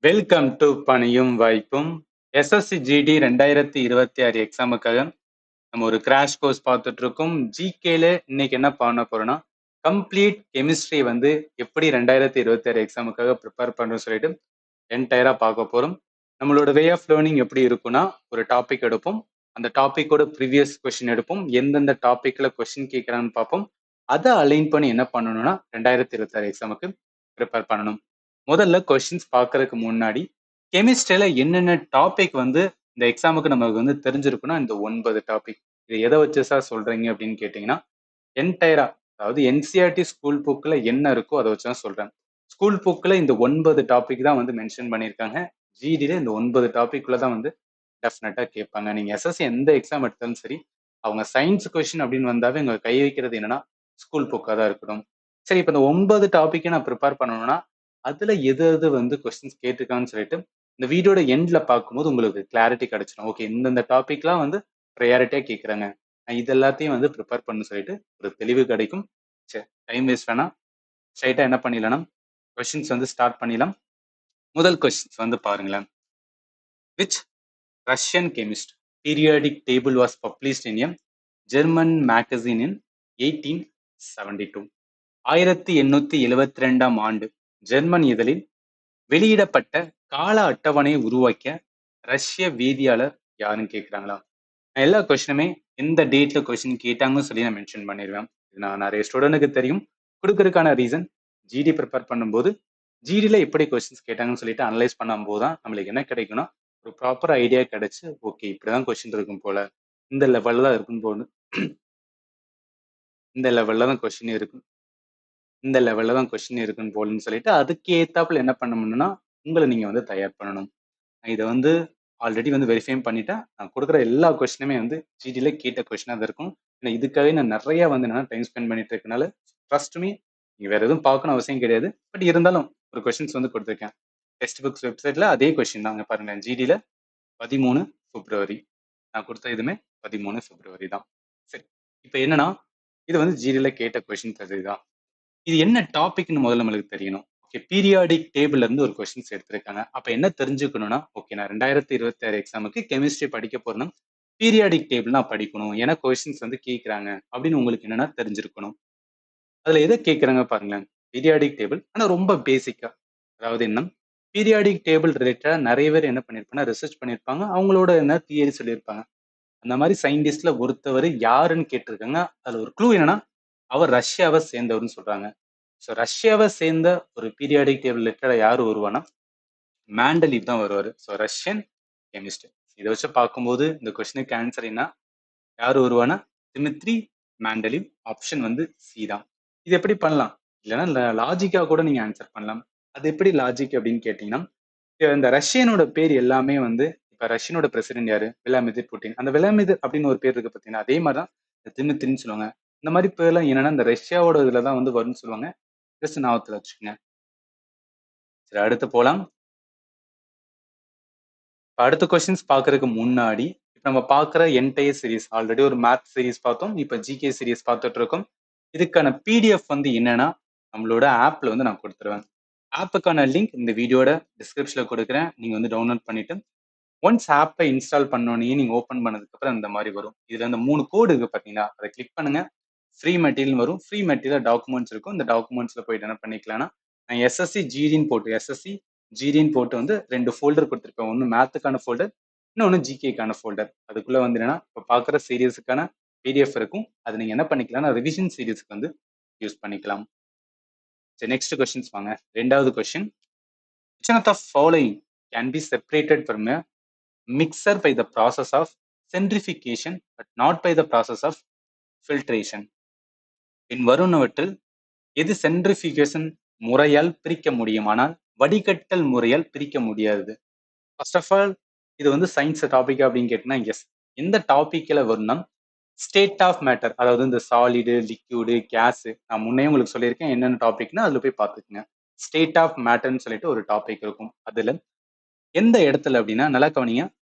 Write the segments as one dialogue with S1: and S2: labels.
S1: Welcome to பணியும் வாய்ப்பும். SSC GD 2026 எக்ஸாமுக்காக நம்ம ஒரு கிராஷ் கோர்ஸ் பார்த்துட்டு இருக்கோம். ஜிகேல இன்னைக்கு என்ன பண்ண போறோம்னா, கம்ப்ளீட் கெமிஸ்ட்ரி வந்து எப்படி 2026 எக்ஸாமுக்காக ப்ரிப்பேர் பண்றோம்னு சொல்லிட்டு என்டையரா பார்க்க போறோம். நம்மளோட வே ஆஃப் லேர்னிங் எப்படி இருக்கும்னா, ஒரு டாபிக் எடுப்போம். அந்த டாபிக்கோட ப்ரீவியஸ் கொஸ்டின் எடுப்போம். எந்தெந்த டாபிக்ல கொஸ்டின் கேட்கறான்னு பார்ப்போம். அதை அலைன் பண்ணி என்ன பண்ணணும்னா 2026 எக்ஸாமுக்கு ப்ரிப்பேர் பண்ணணும். முதல்ல கொஸ்டின்ஸ் பார்க்கறதுக்கு முன்னாடி கெமிஸ்ட்ரியில என்னென்ன டாபிக் வந்து இந்த எக்ஸாமுக்கு நமக்கு வந்து தெரிஞ்சிருக்குன்னா இந்த 9 டாபிக். இது எதை வச்சு சார் சொல்றீங்க அப்படின்னு கேட்டீங்கன்னா, என்டையரா அதாவது என்சிஆர்டி ஸ்கூல் புக்ல என்ன இருக்கோ அதை வச்சு தான் சொல்றேன். ஸ்கூல் புக்ல இந்த 9 டாபிக் தான் வந்து மென்ஷன் பண்ணியிருக்காங்க. ஜிடில இந்த 9 டாபிக்ல தான் வந்து டெஃபினட்டா கேட்பாங்க. நீங்க எஸ்எஸ்சி எந்த எக்ஸாம் எடுத்தாலும் சரி, அவங்க சயின்ஸ் கொஸ்டின் அப்படின்னு வந்தாவே இங்க கை வைக்கிறது என்னன்னா ஸ்கூல் புக்கா தான் இருக்கட்டும். சரி, இப்போ இந்த 9 டாபிக்கை நான் ப்ரிப்பேர் பண்ணணும்னா அதுல எது எது வந்து கொஸ்டின்ஸ் கேட்டிருக்கான்னு சொல்லிட்டு இந்த வீடியோட எண்ட்ல பார்க்கும்போது உங்களுக்கு கிளாரிட்டி கிடைச்சிடும். ஓகே, இந்தந்த டாபிக்லாம் வந்து ப்ரையாரிட்டியா கேட்குறாங்க, நான் இது எல்லாத்தையும் வந்து ப்ரிப்பேர் பண்ணு சொல்லிட்டு ஒரு தெளிவு கிடைக்கும். சரி, டைம் வேஸ்ட் வேணாம், ஸ்ட்ரைட்டா என்ன பண்ணிடலாம், கொஸ்டின்ஸ் வந்து ஸ்டார்ட் பண்ணிடலாம். முதல் கொஸ்டின்ஸ் வந்து பாருங்களேன். Which Russian chemist periodic table was published in a German magazine in 1872. 1872ஆம் ஆண்டு ஜெர்மன் இதழில் வெளியிடப்பட்ட கால அட்டவணையை உருவாக்கிய ரஷ்ய வேதியியலாளர் யாருன்னு கேட்குறாங்களா? நான் எல்லா கொஸ்டினுமே எந்த டேட்ல கொஸ்டின் கேட்டாங்கன்னு சொல்லி நான் மென்ஷன் பண்ணிடுவேன். இது நான் நிறைய ஸ்டூடெண்ட்டுக்கு தெரியும். கொடுக்கறதுக்கான ரீசன், ஜிடி ப்ரிப்பேர் பண்ணும்போது ஜிடில எப்படி கொஸ்டின்ஸ் கேட்டாங்கன்னு சொல்லிட்டு அனலைஸ் பண்ணும்போது தான் நம்மளுக்கு என்ன கிடைக்கும்னா ஒரு ப்ராப்பர் ஐடியா கிடைச்சு, ஓகே இப்படிதான் கொஸ்டின் இருக்கும் போல, இந்த லெவல்ல தான் இருக்கும் போது, இந்த லெவல்ல தான் கொஸ்டின் இருக்கும், இந்த லெவல்ல தான் கொஸ்டின் இருக்குன்னு போலன்னு சொல்லிட்டு அதுக்கு ஏத்தாப்புல என்ன பண்ணணும்னா உங்களை நீங்க வந்து தயார் பண்ணணும். இதை வந்து ஆல்ரெடி வந்து வெரிஃபைம் பண்ணிட்டேன். நான் கொடுக்குற எல்லா கொஸ்டினுமே வந்து ஜிடில கேட்ட கொஸ்டினாக தான் இருக்கும். ஏன்னா இதுக்காகவே நான் நிறைய வந்து நான் டைம் ஸ்பெண்ட் பண்ணிட்டு இருக்கனால ட்ரஸ்ட் மீ, நீங்கள் வேற எதுவும் பார்க்கணும் அவசியம் கிடையாது. பட் இருந்தாலும் ஒரு கொஸ்டின்ஸ் வந்து கொடுத்துருக்கேன். டெக்ஸ்ட் புக்ஸ் வெப்சைட்ல அதே கொஸ்டின் தாங்க பாருங்க. ஜிடில 13 பிப்ரவரி நான் கொடுத்த இதுமே 13 பிப்ரவரி தான். சரி, இப்போ என்னன்னா இது வந்து ஜிடில கேட்ட கொஸ்டின்ஸ் அதுதான். இது என்ன டாபிக்னு முதல்ல நம்மளுக்கு தெரியணும். ஓகே, பீரியாடிக் டேபிள்ல இருந்து ஒரு கொஸ்டின்ஸ் எடுத்திருக்காங்க. அப்ப என்ன தெரிஞ்சுக்கணும்னா, ஓகே நான் 2026 எக்ஸாமுக்கு கெமிஸ்ட்ரி படிக்க போறேன்னா பீரியாடிக் டேபிள் நான் படிக்கணும், ஏன்னா கொஸ்டின்ஸ் வந்து கேட்கறாங்க அப்படின்னு உங்களுக்கு என்னன்னா தெரிஞ்சிருக்கணும். அதுல எதை கேட்கறாங்க பாருங்களேன். பீரியாடிக் டேபிள் ஆனா ரொம்ப பேசிக்கா, அதாவது என்ன, பீரியாடிக் டேபிள் ரிலேட்டடா நிறைய பேர் என்ன பண்ணிருப்பாங்க, ரிசர்ச் பண்ணிருப்பாங்க, அவங்களோட என்ன தியரி சொல்லியிருப்பாங்க. அந்த மாதிரி சயின்டிஸ்ட்ல ஒருத்தவர் யாருன்னு கேட்டிருக்காங்க. அதுல ஒரு க்ளூ என்னன்னா அவர் ரஷ்யாவை சேர்ந்தவர்னு சொல்றாங்க. ஸோ ரஷ்யாவை சேர்ந்த ஒரு பீரியாடிக் டேபிள் ரிலேட்டடா யார் வருவானா மேண்டலீவ் தான் வருவார். So Russian chemist. இதை வச்சு பார்க்கும்போது இந்த கொஸ்டினுக்கு ஆன்சர் என்ன, யார் வருவானா டிமித்ரி மேண்டலீவ். ஆப்ஷன் வந்து சி தான். இது எப்படி பண்ணலாம், இல்லைன்னா லாஜிக்கா கூட நீங்க ஆன்சர் பண்ணலாம். அது எப்படி லாஜிக் அப்படின்னு கேட்டீங்கன்னா, இந்த ரஷ்யனோட பேர் எல்லாமே வந்து இப்ப ரஷ்யனோட பிரசிடென்ட் யாரு, விளாடிமிர் புட்டின். அந்த விளாடிமிர் அப்படின்னு ஒரு பேர் இருக்கு பார்த்தீங்கன்னா, அதே மாதிரி தான் திமித்ரின்னு சொல்லுவாங்க. இந்த மாதிரி பேர்லாம் என்னன்னா இந்த ரஷ்யாவோட இதுல தான் வந்து வரும்னு சொல்லுவாங்க. ஜஸ்ட் ஞாபகத்துல வச்சுக்கோங்க. சரி, அடுத்து போலாம். அடுத்த கொஸ்டின்ஸ் பார்க்கறதுக்கு முன்னாடி இப்ப நம்ம பார்க்குற என்டையர் சீரிஸ், ஆல்ரெடி ஒரு மேத் சீரிஸ் பார்த்தோம், இப்போ ஜிகே சீரிஸ் பார்த்துட்டு இருக்கோம். இதுக்கான பிடிஎஃப் வந்து என்னன்னா நம்மளோட ஆப்ல வந்து நான் கொடுத்துருவேன். ஆப்புக்கான லிங்க் இந்த வீடியோட டிஸ்கிரிப்ஷன்ல கொடுக்குறேன். நீங்க வந்து டவுன்லோட் பண்ணிட்டு ஒன்ஸ் ஆப்பை இன்ஸ்டால் பண்ணோன்னே நீங்க ஓப்பன் பண்ணதுக்கு அப்புறம் இந்த மாதிரி வரும். இதுல இந்த 3 கோடு இருக்கு பாத்தீங்களா, அதை கிளிக் பண்ணுங்க. ஃப்ரீ மெட்டீரியல் வரும். ஃப்ரீ மெட்டீரியல் டாக்குமெண்ட்ஸ் இருக்கும். இந்த டாக்குமெண்ட்ஸ்ல போயிட்டு என்ன பண்ணிக்கலாம்னா, நான் எஸ்எஸ்சி ஜிடின்னு போட்டு எஸ்எஸ்சி ஜிடின்னு போட்டு வந்து 2 ஃபோல்டர் கொடுத்துருப்பேன். ஒன்று மேத்துக்கான ஃபோல்டர், இன்னொன்று ஜிகேக்கான ஃபோல்டர். அதுக்குள்ள வந்து என்னன்னா இப்போ பார்க்குற சீரியஸுக்கான பிடிஎஃப் இருக்கும். அது நீங்க என்ன பண்ணிக்கலாம்னா ரிவிஷன் சீரிஸ்க்கு வந்து யூஸ் பண்ணிக்கலாம். சரி, நெக்ஸ்ட் கொஸ்டின்ஸ் வாங்க. ரெண்டாவது question, which one of the following can be separated from a mixer by the process of centrifugation but not by the process of filtration? பின் வருவனவற்றில் எது சென்ட்ரிஃபிகேஷன் முறையால் பிரிக்க முடியும், ஆனால் வடிகட்டல் முறையால் பிரிக்க முடியாது? ஃபர்ஸ்ட் ஆஃப் ஆல் இது வந்து சயின்ஸ் டாபிக் அப்படின்னு கேட்டீங்கன்னா எஸ். எந்த டாபிக்ல வரும்னா ஸ்டேட் ஆஃப் மேட்டர், அதாவது இந்த சாலிடு, லிக்யூடு, கேஸ். நான் முன்னே உங்களுக்கு சொல்லியிருக்கேன் என்னென்ன டாபிக்னா அதுல போய் பார்த்துக்குங்க. ஸ்டேட் ஆஃப் மேட்டர்னு சொல்லிட்டு ஒரு டாபிக் இருக்கும். அதுல எந்த இடத்துல அப்படின்னா நல்லா கவனிங்க,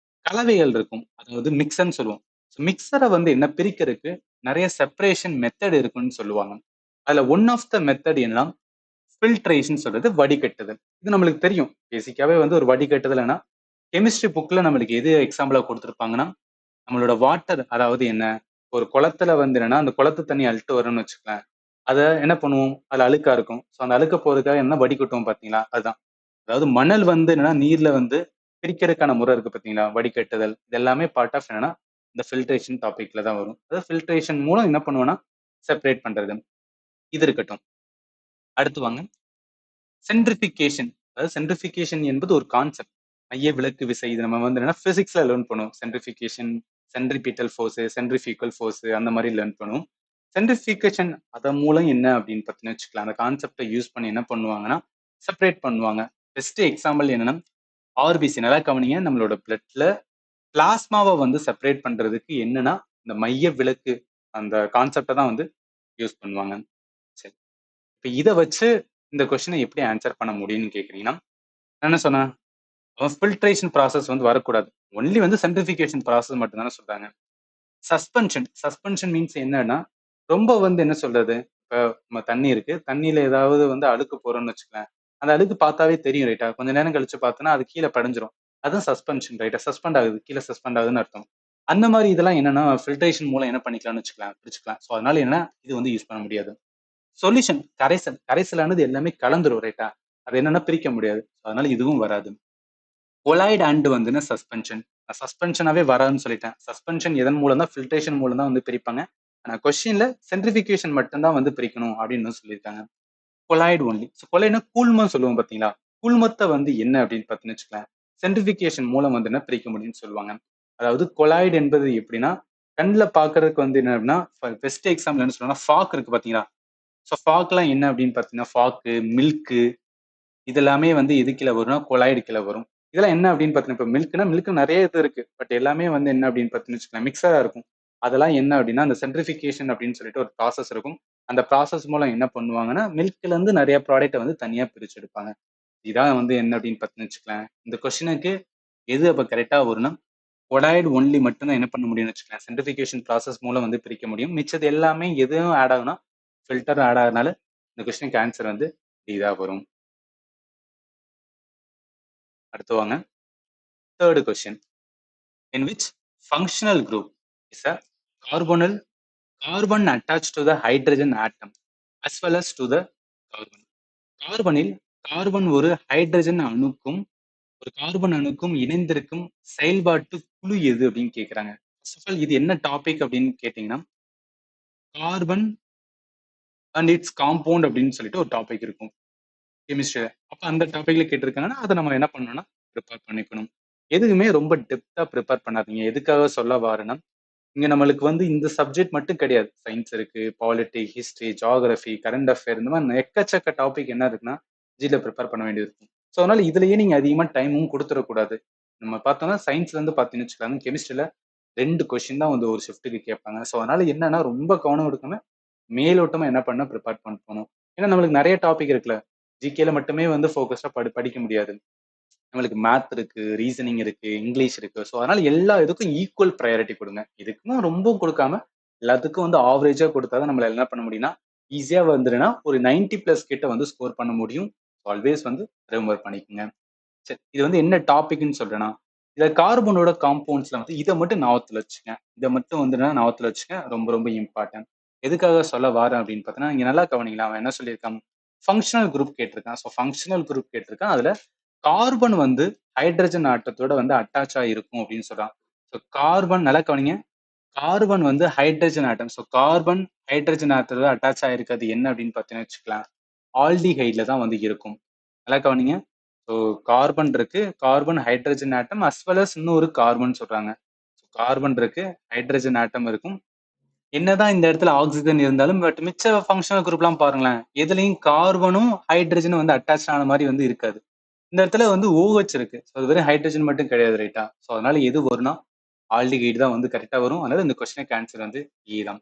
S1: கலவைகள் இருக்கும், அதாவது மிக்சர்னு சொல்லுவோம். மிக்சரை வந்து என்ன பிரிக்கிறதுக்கு நிறைய செப்பரேஷன் மெத்தட் இருக்குன்னு சொல்லுவாங்க. அதுல ஒன் ஆஃப் த மெத்தட் என்னன்னா ஃபில்ட்ரேஷன் சொல்றது வடிகட்டுதல். இது நம்மளுக்கு தெரியும். பேசிக்காவே வந்து ஒரு வடிகட்டுதல்னா, கெமிஸ்ட்ரி புக்ல நம்மளுக்கு எது எக்ஸாம்பிளா குடுத்துருப்பாங்கன்னா, நம்மளோட வாட்டர் அதாவது என்ன? ஒரு குளத்துல வந்து என்னன்னா, அந்த குளத்து தண்ணி அள்ளிட்டு வரோம்னு வச்சுக்கோங்களேன். அத என்ன பண்ணுவோம்? அதுல அழுக்கா இருக்கும். ஸோ அந்த அழுக்க போறதுக்காக என்ன வடிகட்டுவோம் பார்த்தீங்களா? அதுதான். அதாவது மணல் வந்து என்னன்னா, நீர்ல வந்து பிரிக்கிறதுக்கான முறை இருக்கு பார்த்தீங்களா? வடிகட்டுதல். இது எல்லாமே பார்ட் ஆஃப் என்னன்னா, இந்த ஃபில்ட்ரேஷன் டாபிக்ல தான் வரும். அதாவது ஃபில்ட்ரேஷன் மூலம் என்ன பண்ணுவோம்னா, செப்பரேட் பண்றது. இது இருக்கட்டும். அடுத்து வாங்க. சென்ட்ரிஃபிகேஷன். அதாவது சென்ட்ரிஃபிகேஷன் என்பது ஒரு கான்செப்ட். மைய விலக்கு விசை. இது நம்ம வந்து என்னன்னா பிசிக்ஸ்ல லேர்ன் பண்ணுவோம். Centrifugation, centripetal force, centrifugal force அந்த மாதிரி லேர்ன் பண்ணுவோம். சென்ட்ரிஃபிகேஷன் அதன் மூலம் என்ன அப்படின்னு பார்த்தீங்கன்னு வச்சுக்கலாம். அந்த கான்செப்டை யூஸ் பண்ணி என்ன பண்ணுவாங்கன்னா, செப்பரேட் பண்ணுவாங்க. பெஸ்ட் எக்ஸாம்பிள் என்னன்னா, ஆர்பிசி நல்லா கவனிங்க. நம்மளோட பிளட்ல பிளாஸ்மாவை வந்து செப்பரேட் பண்றதுக்கு என்னன்னா, இந்த மைய விலக்கு அந்த கான்செப்டை தான் வந்து யூஸ் பண்ணுவாங்க. சரி. இப்ப இத வச்சு இந்த கொஸ்டினை எப்படி ஆன்சர் பண்ண முடியும்னு கேக்குறீங்கன்னா, நான் என்ன சொன்னேன்? ஃபில்ட்ரேஷன் ப்ராசஸ் வந்து வரக்கூடாது. ஒன்லி வந்து சென்ட்ரிஃபிகேஷன் ப்ராசஸ் மட்டும் தானே சொல்றாங்க. சஸ்பென்ஷன் மீன்ஸ் என்னன்னா, ரொம்ப வந்து என்ன சொல்றது? இப்ப நம்ம தண்ணி இருக்கு. தண்ணீல ஏதாவது வந்து அழுக்கு போறோம்னு வச்சுக்கோங்களேன். அந்த அழுக்கு பார்த்தாவே தெரியும் ரைட்டா? கொஞ்ச நேரம் கழிச்சு பார்த்தோம்னா, அது கீழ படிஞ்சிரும். அதான் சஸ்பென்ஷன் ரைட்டா? சஸ்பெண்ட் ஆகுது. கீழ சஸ்பெண்ட் ஆகுதுன்னு அர்த்தம். அந்த மாரி இதெல்லாம் என்னன்னா, ஃபில்ட்ரேஷன் மூலம் என்ன பண்ணிக்கலாம்னு வச்சுக்கலாம் பிரிச்சுக்கலாம். ஸோ அதனால என்ன இது வந்து யூஸ் பண்ண முடியாது. சொல்யூஷன் கரைசல். கரைசலானது எல்லாமே கலந்துரும் ரைட்டா? அது என்னன்னா பிரிக்க முடியாது. அதனால இதுவும் வராது. கொலாய்டு அண்ட் வந்துன்னா சஸ்பென்ஷன். நான் சஸ்பென்ஷனாவே வராதுன்னு சொல்லிட்டேன். சஸ்பென்ஷன் எதன் மூலம் தான் ஃபில்ட்ரேஷன் மூலம் தான் வந்து பிரிப்பாங்க. ஆனா கொஸ்டின்ல சென்ட்ரிஃபிகேஷன் மட்டும் தான் வந்து பிரிக்கணும் அப்படின்னு சொல்லியிருக்காங்க. Colloid only. ஸோ கொலாய்டுனா கூழ்மம் சொல்லுவோம் பார்த்தீங்களா? கூழ்மத்த வந்து என்ன அப்படின்னு பார்த்தீங்கன்னு வச்சுக்கோங்களேன். சென்ட்ரிஃபிகேஷன் மூலம் வந்து என்ன பிரிக்க முடியும்னு சொல்லுவாங்க. அதாவது கொலாய்டு என்பது எப்படின்னா, கண்ல பார்க்கறதுக்கு வந்து என்ன அப்படின்னா, பெஸ்ட் எக்ஸாம்பிள் என்ன சொல்லணும்னா, ஃபாக் இருக்கு பார்த்தீங்களா? ஸோ ஃபாக்லாம் என்ன அப்படின்னு பார்த்தீங்கன்னா, ஃபாக்கு, மில்க்கு இதெல்லாமே வந்து எது கீழ வரும்னா, கொலாய்டு கீழ வரும். இதெல்லாம் என்ன அப்படின்னு பார்த்தீங்கன்னா, இப்ப மில்க் நெறைய இது இருக்கு. பட் எல்லாமே வந்து என்ன அப்படின்னு பார்த்தீங்கன்னு வச்சுக்கோங்களேன், மிக்ஸடா இருக்கும். அதெல்லாம் என்ன அப்படின்னா, அந்த சென்ட்ரிஃபிகேஷன் அப்படின்னு சொல்லிட்டு ஒரு ப்ராசஸ் இருக்கும். அந்த ப்ராசஸ் மூலம் என்ன பண்ணுவாங்கன்னா, மில்க்ல இருந்து நெறைய ப்ராடக்ட்ட வந்து தனியா பிரிச்சு எடுப்பாங்க. இதான் வந்து என்ன அப்படின்னு பார்த்தீங்கன்னு வச்சுக்கோங்களேன். இந்த கொஸ்டினுக்கு எது அப்ப கரெக்ட்டா வரும்னா, கொலாய்டு ஒன்லி மட்டும் தான் என்ன பண்ண முடியும்னு வச்சுக்கோங்களேன். சென்ட்ரிஃபிகேஷன் ப்ராசஸ் மூலம் வந்து பிரிக்க முடியும். மிச்சது எல்லாமே எதுவும் ஆட் ஆகும்னா, ஃபில்டர் ஆட் ஆகுறனால இந்த கொஸ்டினுக்கு ஆன்சர் வந்து டி தான் வரும். அடுத்து வாங்க. 3rd question. In which functional group is a carbonyl carbon attached to the hydrogen atom as well as to the carbon? கார்பனில் கார்பன் ஒரு ஹைட்ரஜன் அணுக்கும் ஒரு கார்பன் அணுக்கும் இணைந்திருக்கும் செயல்பாட்டு குழு எது அப்படின்னு கேக்குறாங்க. ஃபர்ஸ்ட் ஆஃப் ஆல் இது என்ன டாபிக் அப்படின்னு கேட்டீங்கன்னா, கார்பன் அண்ட் இட்ஸ் காம்பவுண்ட் அப்படின்னு சொல்லிட்டு ஒரு டாபிக் இருக்கும் கெமிஸ்ட்ரியில. அப்ப அந்த டாபிக்ல கேட்டிருக்காங்கன்னா, அதை நம்ம என்ன பண்ணணும்னா ப்ரிப்பேர் பண்ணிக்கணும். எதுவுமே ரொம்ப டெப்தா ப்ரிப்பேர் பண்ணாதீங்க. எதுக்காக சொல்ல வாரேன்னா, இங்க நம்மளுக்கு வந்து இந்த சப்ஜெக்ட் மட்டும் கிடையாது. சயின்ஸ் இருக்கு, polity, history, geography, current affair இந்த மாதிரி எக்கச்சக்க டாபிக் என்ன இருக்குன்னா, ஜில ப்ரிப்பேர் பண்ண வேண்டியது இருக்கும். ஸோ அதனால இதுலயே நீங்க அதிகமா டைமும் குடுத்துறக்கூடாது. நம்ம பார்த்தோம்னா சயின்ஸ்ல இருந்து பார்த்தீங்கன்னு வச்சுக்கோங்க, கெமிஸ்ட்ரில 2 கொஸ்டின் தான் வந்து ஒரு ஷிஃப்ட்டுக்கு கேட்பாங்க. ஸோ அதனால என்னன்னா ரொம்ப கவனம் எடுக்காம மேலோட்டமா என்ன பண்ண ப்ரிப்பேர் பண்ணிட்டு போணும். ஏன்னா நம்மளுக்கு நெறைய டாபிக் இருக்குல்ல. ஜிகேல மட்டுமே வந்து ஃபோக்கஸ்டா படிக்க முடியாது. நம்மளுக்கு மேத் இருக்கு, ரீசனிங் இருக்கு, இங்கிலீஷ் இருக்கு. ஸோ அதனால எல்லா இதுக்கும் ஈக்குவல் ப்ரையாரிட்டி குடுங்க. இதுக்குன்னு ரொம்பவும் குடுக்காம, எல்லாத்துக்கும் வந்து ஆவரேஜா குடுத்தா தான் நம்மளால என்ன பண்ண முடியும்னா, ஈஸியா வந்துருன்னா ஒரு 90 பிளஸ் கிட்ட வந்து ஸ்கோர் பண்ண முடியும். ஆல்வேஸ் வந்து ரிமெம்பர் பண்ணிக்கங்க. சரி. இது வந்து என்ன டாபிக்ன்னு சொல்றேன்னா, இத கார்பனோட காம்பவுண்ட்ஸ்ல வந்து இத மட்டும் ஞாபகத்துல வச்சுக்கங்க. இத மட்டும் வந்து ஞாபகத்துல வச்சுக்க ரொம்ப ரொம்ப இம்பார்ட்டன்ட். எதுக்காக சொல்ல வாரேன் அப்படின்னு பார்த்தீங்கன்னா, இங்க நல்லா கவனிங்களேன். அவன் என்ன சொல்லியிருக்கான்? ஃபங்ஷனல் குரூப் கேட்டிருக்கான். ஸோ ஃபங்ஷனல் குரூப் கேட்டிருக்கான். அதுல கார்பன் வந்து ஹைட்ரஜன் ஆட்டத்தோட வந்து அட்டாச் ஆயிருக்கும் அப்படின்னு சொல்றான். ஸோ கார்பன் நல்லா கவனிங்க. கார்பன் வந்து hydrogen atom. So carbon hydrogen ஆட்டத்தோட அட்டாச் ஆயிருக்கிறது என்ன அப்படின்னு பார்த்தீங்கன்னு வச்சுக்கலாம். ஆல்டிஹைட்ல தான் வந்து இருக்கும். நல்லா கவனிங்க. ஸோ கார்பன் இருக்கு. Carbon hydrogen atom as well as இன்னொரு கார்பன் சொல்றாங்க. கார்பன் இருக்கு. ஹைட்ரஜன் ஆட்டம் இருக்கும். என்னதான் இந்த இடத்துல ஆக்ஸிஜன் இருந்தாலும் பட் மிச்ச ஃபங்ஷனல் குரூப்லாம் பாருங்களேன். எதுலயும் கார்பனும் ஹைட்ரஜனும் வந்து அட்டாச் ஆன மாதிரி வந்து இருக்காது. இந்த இடத்துல வந்து OH இருக்கு. ஸோ அது வெறும் ஹைட்ரஜன் மட்டும் கிடையாது ரைட்டா? ஸோ அதனால எது வரும்னா ஆல்டிஹைடு தான் வந்து கரெக்ட்டா வரும். அதனால இந்த கொஸ்டினுக்கு ஆன்சர் வந்து ஏ தான்.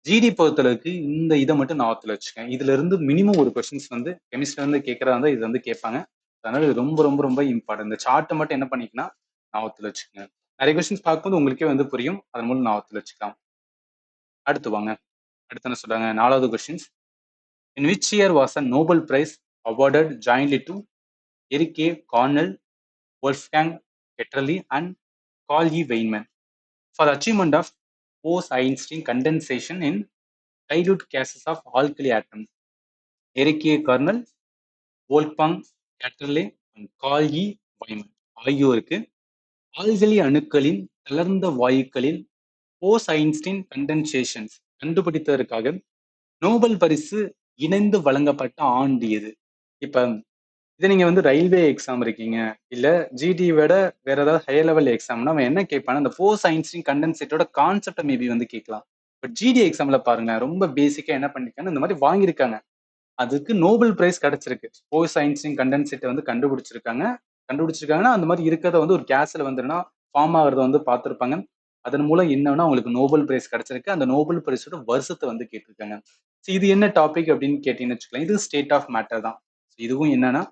S1: ஜிடி பொறுத்தளவுக்கு இந்த இத மட்டும் ஞாபகத்துல வச்சுக்கங்க. இதுல இருந்து மினிமம் ஒரு கொஸ்டின்ஸ் வந்து கெமிஸ்ட்ரி வந்து கேட்கறதா இருந்தா இது வந்து கேட்பாங்க. அதனால இது ரொம்ப ரொம்ப ரொம்ப இம்பார்ட்டன்ட். இந்த சார்ட்ட மட்டும் என்ன பண்ணிக்கன்னா ஞாபகத்துல வச்சுக்கங்க. நெறைய கொஸ்டின்ஸ் பார்க்கும்போது உங்களுக்கே வந்து புரியும். அதன் மூலம் ஞாபகத்துல வச்சுக்கலாம். அடுத்து வாங்க. அடுத்து என்ன சொல்றாங்க? 4வது questions. In which year was a Nobel prize awarded jointly to Eric A. Cornell, Wolfgang Petterli, and Carl E. Weinman for the achievement of Bose-Einstein condensation in dilute gases of alkali atoms. Eric A. Cornell, Wolfgang Petterli, and Carl E. Weinman ஆகியோருக்கு alkali அணுக்களின் தளர்ந்த வாயுக்களில் போஸ்-ஐன்ஸ்டீன் கண்டென்சேஷன்ஸ் கண்டுபிடித்ததற்காக Nobel பரிசு இணைந்து வழங்கப்பட்ட ஆண்டு எது? இப்ப இதை நீங்க வந்து ரயில்வே எக்ஸாம் இருக்கீங்க, இல்ல ஜிடி விட வேற ஏதாவது ஹையர் லெவல் எக்ஸாம்னா அவன் என்ன கேட்பானா, அந்த போஸ் ஐன்ஸ்டீன் கண்டென்சேட்டோட கான்செப்டை மேபி வந்து கேட்கலாம். பட் ஜிடி எக்ஸாம்ல பாருங்க, ரொம்ப பேசிக்கா என்ன பண்ணிருக்காங்க, இந்த மாதிரி வாங்கியிருக்காங்க. அதுக்கு நோபல் பிரைஸ் கிடைச்சிருக்கு. போஸ் ஐன்ஸ்டீன் கண்டென்சேட்டை வந்து கண்டுபிடிச்சிருக்காங்கன்னா அந்த மாதிரி இருக்கிறத வந்து ஒரு கேஸ்ல வந்துன்னா ஃபார்ம் ஆகிறத வந்து பார்த்துருப்பாங்க. அதன் மூலம் என்னன்னா அவங்களுக்கு நோபல் பிரைஸ் கிடைச்சிருக்கு. அந்த நோபல் பிரைஸோட வருஷத்தை வந்து கேட்டிருக்காங்க. இது என்ன டாபிக் அப்படின்னு கேட்டீங்கன்னு வச்சுக்கலாம், இது ஸ்டேட் ஆஃப் மேட்டர் தான். இதுவும் என்னன்னா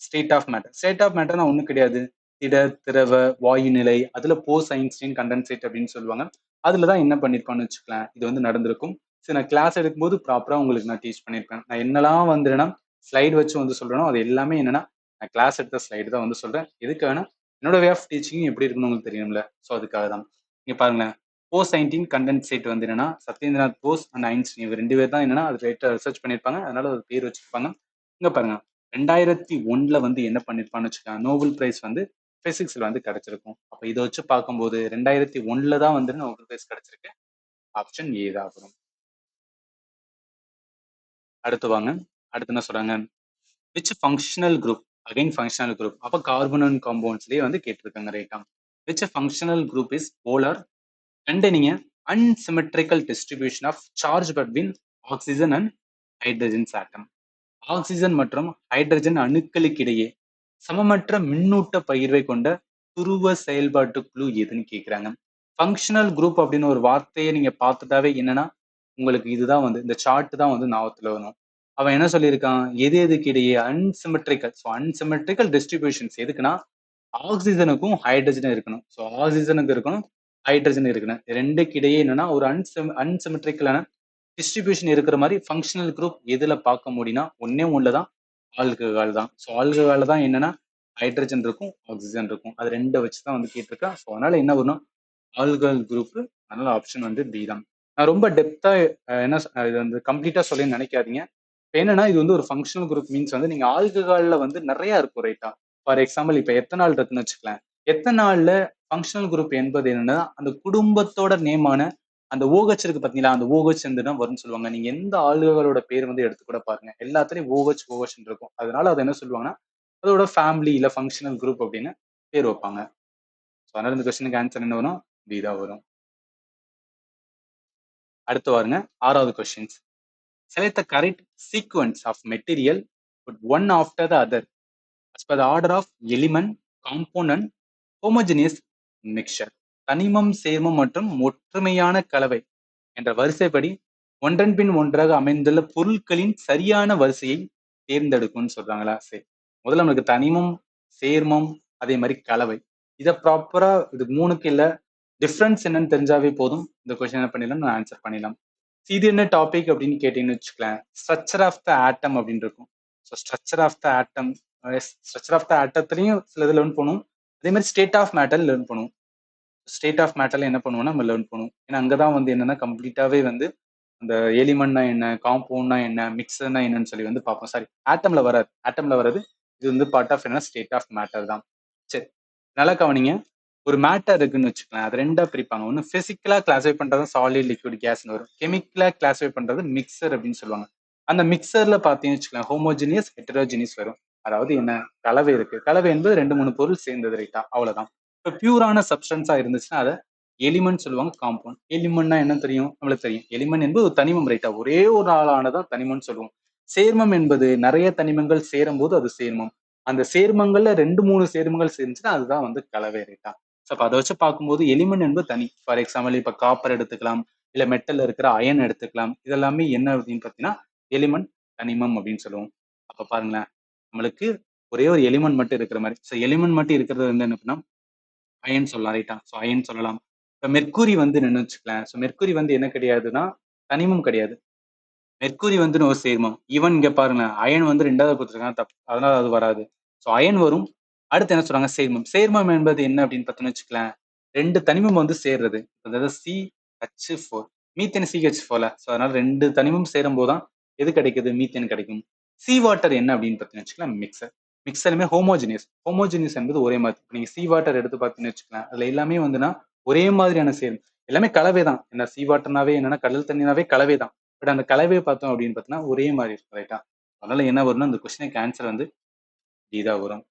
S1: state of matter. State of மேட்டர்னா ஒன்றும் கிடையாது, திட, திரவ, வாயு நிலை, அதுல போஸ் ஐன்ஸ்டீன் கண்டென்சேட் அப்படின்னு சொல்லுவாங்க. அதுலதான் என்ன பண்ணிருப்பான்னு வச்சுக்கலாம், இது வந்து நடந்திருக்கும். சரி, நான் கிளாஸ் எடுக்கும்போது ப்ராப்பரா உங்களுக்கு நான் டீச் பண்ணியிருப்பேன். நான் என்னெல்லாம் வந்துன்னா ஸ்லைடு வச்சு வந்து சொல்றேனோ அது எல்லாமே என்னன்னா நான் கிளாஸ் எடுத்த ஸ்லைடு தான் வந்து சொல்றேன். எதுக்கான என்னோட வே ஆஃப் டீச்சிங் எப்படி இருக்குன்னு உங்களுக்கு தெரியும்ல, ஸோ அதுக்காக தான். நீங்க பாருங்களேன், போஸ் ஐன்ஸ்டீன் கண்டென்சேட் வந்து என்னன்னா சத்யேந்திரநாத் போஸ் அண்ட் ஐன்ஸ்டீன் இவர் 2 பேர் தான் என்னன்னா அது ரிசர்ச் பண்ணியிருப்பாங்க. அதனால ஒரு பேர் வச்சிருப்பாங்க. இங்க பாருங்க, 2001 வந்து என்ன பண்ணிருப்பான்னு வச்சுக்கோங்க, நோபல் பிரைஸ் வந்து பிசிக்ஸ்ல வந்து கிடைச்சிருக்கும். அப்ப இதை வச்சு பார்க்கும்போது 2001 தான் வந்து நோபல் பிரைஸ் கிடைச்சிருக்கு. ஆப்ஷன் ஏ தான் வரும். அடுத்து வாங்க, அடுத்து என்ன சொல்றாங்க, which functional group, again functional group, அப்ப கார்பன் அண்ட் காம்பவுண்ட்ஸ்லயே வந்து கேட்டிருக்காங்க ரைட்டா. Which functional group is polar containing a unsymmetrical distribution of charge between oxygen and hydrogen atom. Oxygen மற்றும் ஹைட்ரஜன் அணுக்களுக்கிடையே சமமற்ற மின்னூட்ட பகிர்வை கொண்ட துருவ செயல்பாட்டு குழு எதுன்னு கேட்கிறாங்க. ஃபங்க்ஷனல் குரூப் அப்படின்னு ஒரு வார்த்தையை நீங்க பார்த்துட்டாவே என்னன்னா உங்களுக்கு இதுதான் வந்து இந்த சார்ட் தான் வந்து ஞாபகத்துல வரும். அவன் என்ன சொல்லியிருக்கான், எது எதுக்கு இடையே அன்சிமெட்ரிக்கல், ஸோ அன்சிமெட்ரிக்கல் டிஸ்ட்ரிபியூஷன்ஸ் எதுக்குன்னா ஆக்சிஜனுக்கும் ஹைட்ரஜனும் இருக்கணும். ஸோ ஆக்சிஜனுக்கு இருக்கணும், ஹைட்ரஜன் இருக்கணும். ரெண்டுக்கு இடையே என்னன்னா ஒரு அன்சிமெட்ரிக்கலான டிஸ்ட்ரிபியூஷன் இருக்கிற மாதிரி ஃபங்க்ஷனல் குரூப் எதுல பார்க்க முடியும்னா ஒன்னே ஒண்ணுலதான், ஆல்கஹால் தான். ஸோ ஆல்கஹால் தான் என்னன்னா ஹைட்ரஜன் இருக்கும், ஆக்சிஜன் இருக்கும். அது ரெண்டை வச்சுதான் வந்து கேட்டிருக்கா. ஸோ அதனால என்ன வரும், ஆல்கஹால் குரூப். அதனால ஆப்ஷன் வந்து பி தான். நான் ரொம்ப டெப்தா என்ன இது வந்து கம்ப்ளீட்டா சொல்லி நினைக்காதீங்க. என்னன்னா இது வந்து ஒரு ஃபங்க்ஷனல் குரூப் மீன்ஸ் வந்து நீங்க ஆல்கஹால்ல வந்து நிறைய இருக்கும் ரைட்டா. ஃபார் எக்ஸாம்பிள் இப்ப எத்தனால் இருக்குன்னு வச்சுக்கலாம், எத்தனால்ல ஃபங்க்ஷனல் குரூப் என்பது என்னன்னா அந்த குடும்பத்தோட நேமான அந்த ஓஹெச் இருக்கு பாத்தீங்களா, அந்த ஓஹெச் தான் வரும்னு சொல்லுவாங்க. நீங்க எந்த ஆளுகளோட பேர் வந்து எடுத்து கூட பாருங்க, எல்லாத்துலயும் ஓஹெச் ஓஹெச் இருக்கும். அதனால அதை என்ன சொல்லுவாங்கன்னா அதோட ஃபேமிலி இல்ல ஃபங்க்ஷனல் குரூப் அப்படின்னு பேர் வைப்பாங்க. ஸோ அதனால இந்த கொஸ்டினுக்கு ஆன்சர் என்ன வரும், பி தான் வரும். அடுத்து பாருங்க, 6வது questions. Select the correct sequence of material put one after the other as per the order of element, component, homogeneous mixture. தனிமம், சேர்மம் மற்றும் ஒற்றுமையான கலவை என்ற வரிசைப்படி ஒன்றன் பின் ஒன்றாக அமைந்துள்ள பொருட்களின் சரியான வரிசையை தேர்ந்தெடுக்கும்னு சொல்றாங்களா. சரி, முதல்ல நமக்கு தனிமம், சேர்மம், அதே மாதிரி கலவை, இதை ப்ராப்பரா இது மூணுக்கு இல்ல டிஃப்ரென்ஸ் என்னன்னு தெரிஞ்சாவே போதும். இந்த கொஸ்டின் என்ன பண்ணிடலாம், நான் ஆன்சர் பண்ணிடலாம். இது என்ன டாபிக் அப்படின்னு கேட்டீங்கன்னு வச்சுக்கலாம், ஸ்ட்ரக்சர் ஆஃப் த ஆட்டம் அப்படின்னு இருக்கும். So structure of the atom, structure of the ஆட்டத்திலையும் சில இது லேர்ன் பண்ணும். அதே மாதிரி ஸ்டேட் ஆஃப் மேட்டர் லேர்ன் பண்ணும். ஸ்டேட் ஆஃப் மேட்டர்ல என்ன பண்ணுவோம்னா நம்ம லேர்ன் பண்ணுவோம். ஏன்னா அங்கதான் வந்து என்னன்னா கம்ப்ளீட்டாவே வந்து அந்த எலிமெண்ட்னா என்ன, காம்பவுண்ட்னா என்ன, மிக்சர்னா என்னன்னு சொல்லி வந்து பார்ப்போம். சாரி, ஆட்டம்ல வராது. ஆட்டம்ல வராது. இது வந்து பார்ட் ஆஃப் என்ன, ஸ்டேட் ஆஃப் மேட்டர் தான். சரி, நல்லா கவனிங்க. ஒரு மேட்டர் இருக்குன்னு வச்சுக்கலாம், அது ரெண்டா பிரிப்பாங்க. ஒன்று பிசிக்கலா கிளாஸிஃபை பண்றது சாலிட், லிக்விட், கேஸ்னு வரும். கெமிக்கலா கிளாஸிஃபை பண்றது மிக்சர் அப்படின்னு சொல்லுவாங்க. அந்த மிக்சர்ல பார்த்தீங்கன்னு வச்சுக்கலாம், ஹோமோஜினியஸ், ஹெட்டரோஜினியஸ் வரும். அதாவது என்ன, கலவை இருக்கு. கலவை என்பது 2 3 பொருள் சேர்ந்தது ரைட்டா, அவ்வளவுதான். இப்போ பியூரான சப்ஸ்டன்ஸா இருந்துச்சுன்னா அதை எலிமெண்ட் சொல்லுவாங்க, காம்பவுண்ட். எலிமெண்ட்னா என்ன தெரியும், நம்மளுக்கு தெரியும். எலிமெண்ட் என்பது ஒரு தனிமம் ரைட்டா, ஒரே ஒரு ஆளானதான் தனிமம்னு சொல்லுவோம். சேர்மம் என்பது நிறைய தனிமங்கள் சேரும் போது அது சேர்மம். அந்த சேர்மங்கள்ல 2 3 சேர்மங்கள் சேர்ந்துச்சுன்னா அதுதான் வந்து கலவை ரைட்டா. ஸோ அப்போ அதை வச்சு பார்க்கும்போது எலிமெண்ட் என்பது தனி. ஃபார் எக்ஸாம்பிள் இப்போ காப்பர் எடுத்துக்கலாம், இல்ல மெட்டல் இருக்கிற அயன் எடுத்துக்கலாம். இதெல்லாமே என்ன அப்படின்னு பார்த்தீங்கன்னா எலிமெண்ட், தனிமம் அப்படின்னு சொல்லுவோம். அப்ப பாருங்களேன், நம்மளுக்கு ஒரே ஒரு எலிமெண்ட் மட்டும் இருக்கிற மாதிரி. ஸோ எலிமெண்ட் மட்டும் இருக்கிறது வந்து என்ன பண்ணா அயன் சொல்லலாம் ரைட்டா. ஸோ அயன் சொல்லலாம். இப்போ மெர்க்குரி வந்து நின்று வச்சுக்கலாம். ஸோ மெர்க்குரி வந்து என்ன கிடையாதுன்னா தனிமம் கிடையாது. மெர்க்குரி வந்து ஒரு சேர்மம். ஈவன் இங்க பாருங்க அயன் வந்து 2வது குடுத்துருக்காங்க அதனால அது வராது. ஸோ அயன் வரும். அடுத்து என்ன சொல்றாங்க? சேர்மம். சேர்மம் என்பது என்ன அப்படின்னு பார்த்தோம்னு வச்சுக்கலேன், 2 தனிமம் வந்து சேர்றது. அதாவது CH4. மீத்தேன் CH4ல. ஸோ அதனால 2 தனிமம் சேரும்போது தான் எது கிடைக்குது? மீத்தேன் கிடைக்கும். சீ வாட்டர் என்ன அப்படின்னு பார்த்தீங்கன்னு வச்சுக்கலாம், மிக்ஸர். மிக்ஸருமே ஹோமோஜினியஸ். ஹோமோஜினியஸ் என்பது ஒரே மாதிரி. இப்ப நீங்க சீ வாட்டர் எடுத்து பார்த்தீங்கன்னு வச்சுக்கலாம், அதுல எல்லாமே வந்துனா ஒரே மாதிரியான சேர்மம். எல்லாமே கலவை தான். என்ன சீ வாட்டர்னாவே என்னன்னா கடல் தண்ணீனாவே கலவை தான். பட் அந்த கலவையை பார்த்தோம் அப்படின்னு பார்த்தீங்கன்னா ஒரே மாதிரி இருக்கும். ரைட்டா? அதனால என்ன வரும்னா இந்த கொஸ்டினுக்கு ஆன்சர் வந்து டி தான் வரும்.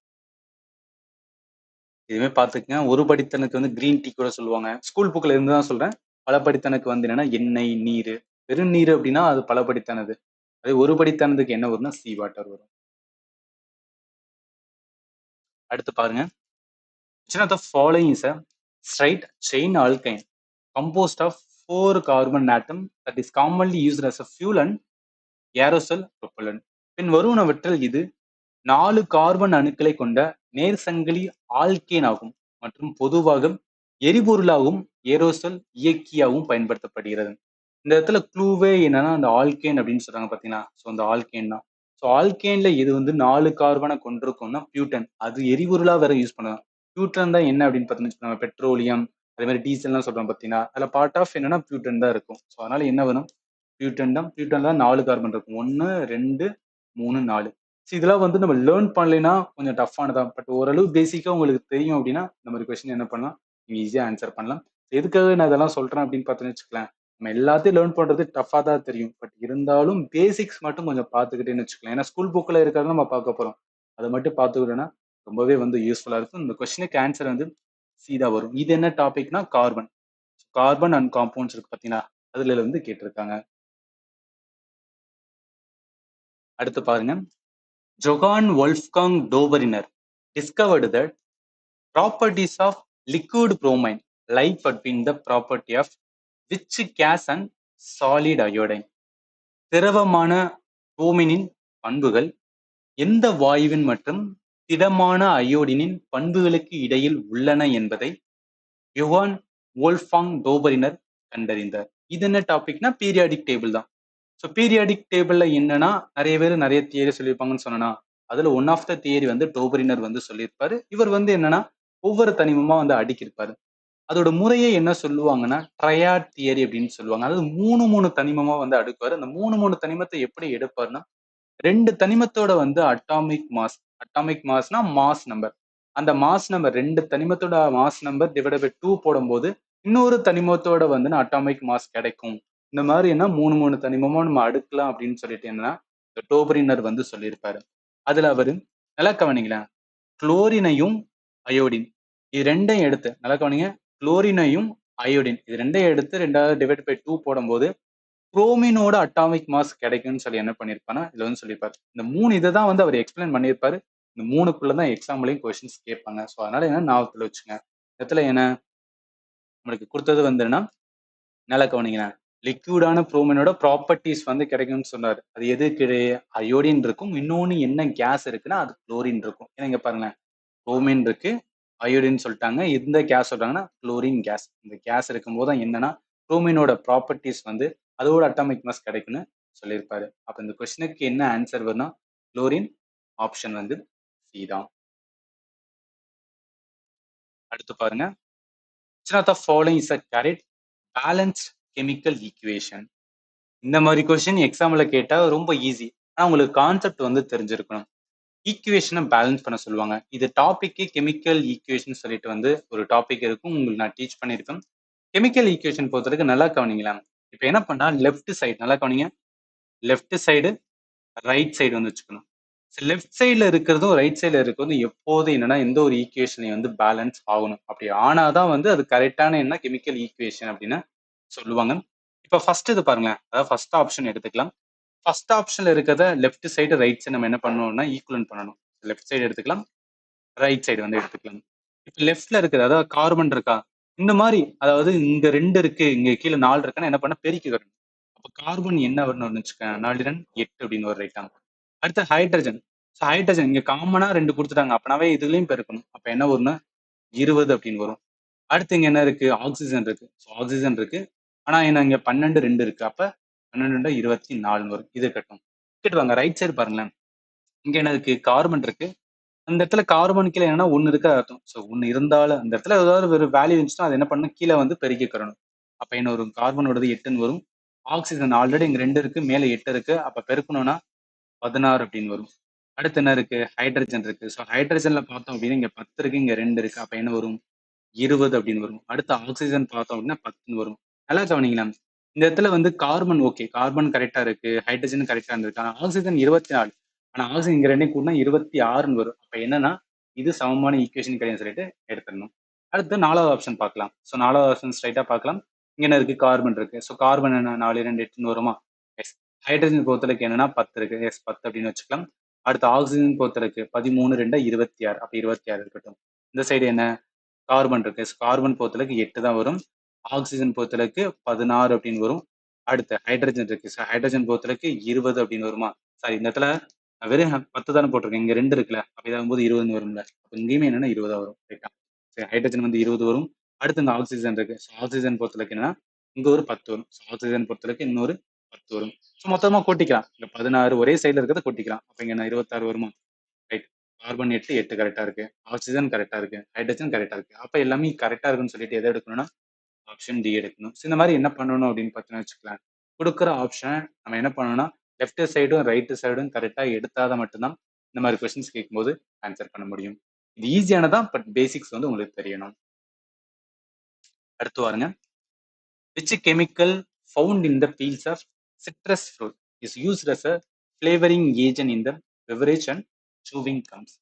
S1: இதுவுமே பார்த்துக்கங்க. ஒரு படித்தனுக்கு வந்து கிரீன் டீ கூட சொல்லுவாங்க. ஸ்கூல் புக்ல இருந்து தான் சொல்றேன். பல படித்தனுக்கு வந்து என்னன்னா எண்ணெய், நீரு. வெறும் நீர் அப்படின்னா அது பல படித்தானது. அதே ஒரு படித்தானதுக்கு என்ன வரும்னா சீ வாட்டர் வரும். அடுத்து பாருங்க. Which one of the following is a straight chain alkyne composed of 4 carbon atom that is commonly used as a fuel and aerosol propellant? பின் வருவனவற்றில் இது 4 கார்பன் அணுக்களை கொண்ட நேர்சங்கிலி ஆல்கேன் ஆகும் மற்றும் பொதுவாக எரிபொருளாகவும் ஏரோசல் இயக்கியாகவும் பயன்படுத்தப்படுகிறது. இந்த இடத்துல க்ளூவே என்னன்னா அந்த ஆல்கேன் அப்படின்னு சொல்றாங்க பாத்தீங்களா? ஸோ அந்த ஆல்கேன் தான். ஸோ ஆல்கேன்ல இது வந்து 4 கார்பனை கொண்டிருக்கும்னா பியூட்டன். அது எரிபொருளா வேற யூஸ் பண்ணலாம். பியூட்டன் தான் என்ன அப்படின்னு பார்த்தீங்கன்னா நம்ம பெட்ரோலியம் அதே மாதிரி டீசல்லாம் சொல்றோம் பார்த்தீங்கன்னா அதுல பார்ட் ஆஃப் என்னன்னா பியூட்டன் தான் இருக்கும். ஸோ அதனால என்ன வரும்? பியூட்டன் தான். பியூட்டன்ல 4 கார்பன் இருக்கும். 1, 2, 3, 4. ஸோ இதெல்லாம் வந்து நம்ம லேர்ன் பண்ணலைன்னா கொஞ்சம் டஃப்பானதான். பட் ஓரளவு பேசிக்கா உங்களுக்கு தெரியும் அப்படின்னா இந்த மாதிரி கொஸ்டின் என்ன பண்ணலாம்? நீங்க ஈஸியா ஆன்சர் பண்ணலாம். எதுக்காக நான் இதெல்லாம் சொல்றேன் அப்படின்னு பார்த்தோன்னு வச்சுக்கலாம், நம்ம எல்லாத்தையும் லேர்ன் பண்றது டஃபா தான் தெரியும். பட் இருந்தாலும் பேசிக்ஸ் மட்டும் கொஞ்சம் பார்த்துக்கிட்டேன்னு வச்சுக்கலாம். ஏன்னா ஸ்கூல் புக்ல இருக்கிறத நம்ம பார்க்க போறோம். அதை மட்டும் பார்த்துக்கிட்டோம்னா ரொம்பவே வந்து யூஸ்ஃபுல்லா இருக்கும். இந்த கொஸ்டினுக்கு ஆன்சர் வந்து சி தான் வரும். இது என்ன டாபிக்னா கார்பன். கார்பன் அண்ட் காம்பவுண்ட்ஸ் இருக்கு பார்த்தீங்களா? அதுல வந்து கேட்டிருக்காங்க. அடுத்து பாருங்க. ஜொகான் வொல்ஃப்காங் டோபரினர் discovered that properties of liquid bromine lie between the property of which gas and solid iodine. திரவமான புரோமினின் பண்புகள் எந்த வாயுவின் மற்றும் திடமான அயோடினின் பண்புகளுக்கு இடையில் உள்ளன என்பதை யுவான் வோல்ஃபாங் டோபரினர் கண்டறிந்தார். இது என்ன டாபிக்னா பீரியாடிக் டேபிள் தான். ஸோ பீரியாடிக் டேபிள்ல என்னன்னா நிறைய பேர் நிறைய தியரி சொல்லியிருப்பாங்கன்னு சொன்னா அதுல ஒன் ஆஃப் த தியரி வந்து டோபரினர் வந்து சொல்லியிருப்பாரு. இவர் வந்து என்னன்னா ஒவ்வொரு தனிமமா வந்து அடுக்கியிருப்பாரு. அதோட முறையை என்ன சொல்லுவாங்கன்னா ட்ரையாட் தியரி அப்படின்னு சொல்லுவாங்க. அதாவது மூணு மூணு தனிமமா வந்து அடுக்குவாரு. அந்த மூணு மூணு தனிமத்தை எப்படி எடுப்பாருன்னா 2 தனிமத்தோட வந்து அட்டாமிக் மாஸ்னா மாஸ் நம்பர். அந்த மாஸ் நம்பர் 2 தனிமத்தோட மாஸ் நம்பர் டிவைடட் பை 2 போடும்போது இன்னொரு தனிமத்தோட வந்து அட்டாமிக் மாஸ் கிடைக்கும். இந்த மாதிரி என்ன 3 தனிமமா நம்ம அடுக்கலாம் அப்படின்னு சொல்லிட்டு என்னன்னா டோபரினர் வந்து சொல்லியிருப்பாரு. அதுல அவரு நல்லா கவனிங்களேன். குளோரினையும் அயோடின் இது ரெண்டையும் எடுத்து நல்லா கவனிங்க. குளோரினையும் அயோடின் இது ரெண்டையும் எடுத்து 2வது டிவைட் பை 2 போடும்போது குரோமினோட அட்டாமிக் மாஸ் கிடைக்கும்னு சொல்லி என்ன பண்ணிருப்பாருன்னா இதுல வந்து சொல்லியிருப்பாரு. இந்த 3 இதை தான் வந்து அவர் எக்ஸ்பிளைன் பண்ணியிருப்பாரு. இந்த 3க்குள்ளதான் எக்ஸாம்லயும் கொஸ்டின்ஸ் கேட்பாங்க. ஸோ அதனால என்ன ஞாபகத்துல வச்சுங்க. இடத்துல என்ன நம்மளுக்கு கொடுத்தது வந்துன்னா நல்லா கவனிங்க. லிக்விடான புரோமினோட ப்ராப்பர்ட்டிஸ் வந்து கிடைக்கும்னு சொன்னாரு. அது எதுக்கு அயோடின் இருக்கும். இன்னொன்னு என்ன கேஸ் இருக்குன்னா அது குளோரின் இருக்கும். ஏன்னா இங்க பாருங்களேன். புரோமின் இருக்கு, அயோடின் சொல்லிட்டாங்க. எந்த கேஸ் சொல்றாங்கன்னா குளோரின் கேஸ். இந்த கேஸ் இருக்கும்போது தான் என்னன்னா புரோமினோட ப்ராப்பர்ட்டிஸ் வந்து அதோட அட்டாமிக் மாஸ் கிடைக்கும்னு சொல்லியிருப்பாரு. அப்ப இந்த கொஸ்டினுக்கு என்ன ஆன்சர் வரும்னா குளோரின் ஆப்ஷன் வந்து சி தான். அடுத்து பாருங்க. which of the following is a correct balanced chemical equation? இந்த மாதிரி கொஸ்டின் எக்ஸாம்ல கேட்டா ரொம்ப ஈஸி. ஆனா உங்களுக்கு கான்செப்ட் வந்து தெரிஞ்சிருக்கணும். ஈக்குவேஷனை பேலன்ஸ் பண்ண சொல்லுவாங்க. இது டாபிக் கெமிக்கல் ஈக்குவேஷன் சொல்லிட்டு வந்து ஒரு டாபிக் இருக்கும். உங்களுக்கு நான் டீச் பண்ணியிருக்கேன். கெமிக்கல் ஈக்குவேஷன் பொறுத்தவரைக்கும் நல்லா கவனிங்களேன். இப்போ என்ன பண்ணா லெஃப்ட் சைடு நல்லா கவனிங்க. லெஃப்ட் சைடு ரைட் சைடு வந்து வச்சுக்கணும். லெஃப்ட் சைடுல இருக்கிறதும் ரைட் சைடுல இருக்கிறதும் எப்போது என்னன்னா எந்த ஒரு ஈக்குவேஷனையும் வந்து பேலன்ஸ் ஆகணும். அப்படி ஆனாதான் வந்து அது கரெக்டான என்ன கெமிக்கல் ஈக்குவேஷன் அப்படின்னு சொல்லுவாங்க. இப்போ ஃபர்ஸ்ட் இது பாருங்களேன். அதாவது ஃபர்ஸ்ட் ஆப்ஷன் எடுத்துக்கலாம். ஃபர்ஸ்ட் ஆப்ஷன்ல இருக்கிறத லெஃப்ட் சைடு ரைட் சைடு நம்ம என்ன பண்ணணும்னா ஈக்குவலன்ட் பண்ணணும். லெஃப்ட் சைடு எடுத்துக்கலாம், ரைட் சைடு வந்து எடுத்துக்கலாம். இப்போ லெஃப்ட்ல இருக்குது அதாவது கார்பன் இருக்கா இந்த மாதிரி அதாவது இங்க 2 இருக்கு இங்க கீழே 4 இருக்குன்னா என்ன பண்ண பெருக்கி வரணும். அப்போ கார்பன் என்ன வரணும்னு வச்சுக்கேன் 4 2 8 அப்படின்னு ஒரு ரைட்டாங்க. அடுத்து ஹைட்ரஜன். ஹைட்ரஜன் இங்க காமனா 2 கொடுத்துட்டாங்க. அப்பனாவே இதுலயும் பெருக்கணும். அப்ப என்ன வரும்னா 20 அப்படின்னு வரும். அடுத்து இங்க என்ன இருக்கு ஆக்சிஜன் இருக்கு. ஆக்சிஜன் இருக்கு. ஆனா என்ன இங்க 12 2 இருக்கு. அப்ப 12 24 வரும். இது இருக்கட்டும். இங்கிட்டு வாங்க ரைட் சைடு பாருங்களேன். இங்க என்ன இருக்கு? கார்பன் இருக்கு. அந்த இடத்துல கார்பன் கீழ என்னன்னா 1 இருக்கா அர்த்தம். ஸோ 1 இருந்தாலும் அந்த இடத்துல ஏதாவது ஒரு வேல்யூ இருந்துச்சுன்னா அது என்ன பண்ணணும்? கீழ வந்து பெருக்கிக்கிறணும். அப்ப என்ன வரும்? கார்பனோடது 8ன்னு வரும். ஆக்ஸிஜன் ஆல்ரெடி இங்க 2 இருக்கு. மேல 8 இருக்கு. அப்ப பெருக்கணும்னா 16 அப்படின்னு வரும். அடுத்து என்ன இருக்கு? ஹைட்ரஜன் இருக்கு. ஸோ ஹைட்ரஜன்ல பார்த்தோம் அப்படின்னா இங்க 10 இருக்கு. இங்க 2 இருக்கு. அப்ப என்ன வரும்? 20 அப்படின்னு வரும். அடுத்து ஆக்ஸிஜன் பார்த்தோம் அப்படின்னா 10ன்னு வரும். நல்லா கவனிங்களேன். இந்த இடத்துல வந்து கார்பன் ஓகே. கார்பன் கரெக்ட்டா இருக்கு. ஹைட்ரஜன் கரெக்ட்டா இருந்திருக்கு. ஆனா ஆக்ஸிஜன் 24. ஆனா ஆக்ஸிஜன் இங்க 2யும் கூட்டினா 26ன்னு வரும். அப்ப என்னன்னா, இது சமமான ஈக்குவேஷன் கிடையாதுன்னு சொல்லிட்டு எடுத்துடணும். அடுத்து 4வது ஆப்ஷன் பார்க்கலாம். ஸோ 4வது ஆப்ஷன் ஸ்ட்ரைட்டா பார்க்கலாம். இங்க என்ன இருக்கு? கார்பன் இருக்கு. ஸோ கார்பன் என்ன 4, 2, 8ன்னு வருமா? எஸ். ஹைட்ரஜன் பொறுத்தளவுக்கு என்னன்னா 10 இருக்கு. எஸ் 10 அப்படின்னு வச்சுக்கலாம். அடுத்து ஆக்ஸிஜன் பொறுத்தளவுக்கு 13, 2, 26. அப்ப 26 இருக்கட்டும். இந்த சைடு என்ன? கார்பன் இருக்கு. கார்பன் பொறுத்தளவுக்கு 8 தான் வரும். ஆக்ஸிஜன் பொறுத்தளவுக்கு 16 அப்படின்னு வரும். அடுத்து ஹைட்ரஜன் இருக்கு. ஹைட்ரஜன் பொறுத்தளவுக்கு 20 அப்படின்னு வருமா? சாரி இந்த இடத்துல நான் வெறும் 10 தானே போட்டிருக்கேன். இங்க 2 இருக்குல்ல. அப்ப இதாகும்போது 20ன்னு வரும்ல. அப்ப இங்கேயுமே என்னன்னா 20 வரும். ரைட்டா? சரி ஹைட்ரஜன் வந்து 20 வரும். அடுத்து இந்த ஆக்ஸிஜன் இருக்கு. ஆக்ஸிஜன் பொறுத்தளவுக்கு என்னன்னா, இங்க ஒரு 10 வரும். ஆக்ஸிஜன் பொறுத்தளவுக்கு இன்னொரு 10 வரும். ஸோ மொத்தமா கூட்டிக்கலாம். இந்த 16 ஒரே சைடுல இருக்கிறத கூட்டிக்கலாம். அப்ப இங்க என்ன 26 வருமா? ரைட். கார்பன் 8, 8 கரெக்ட்டா இருக்கு. ஆக்ஸிஜன் கரெக்ட்டா இருக்கு. ஹைட்ரஜன் கரெக்ட்டா இருக்கு. அப்ப எல்லாமே கரெக்ட்டா இருக்குன்னு சொல்லிட்டு எத எடுக்கணும்னா, ஆப்ஷன் டி எடுக்கணும். ஸோ இந்த மாரி என்ன பண்ணணும் அப்படின்னு பார்த்தீங்கன்னா வச்சுக்கங்களேன், குடுக்குற ஆப்ஷன நம்ம என்ன பண்ணணும்னா, லெஃப்ட் சைடும், ரைட் சைடும் கரெக்ட்டா எடுத்தா தான் மட்டும் தான் இந்த மாரி கொஸ்டின்ஸ் கேட்கும்போது ஆன்சர் பண்ண முடியும். இது ஈஸியானது தான். பட் பேசிக்ஸ் வந்து உங்களுக்கு தெரியணும். அடுத்து பாருங்க. Which chemical found in the peels of citrus fruit is used as a flavoring agent in the beverage and chewing gums?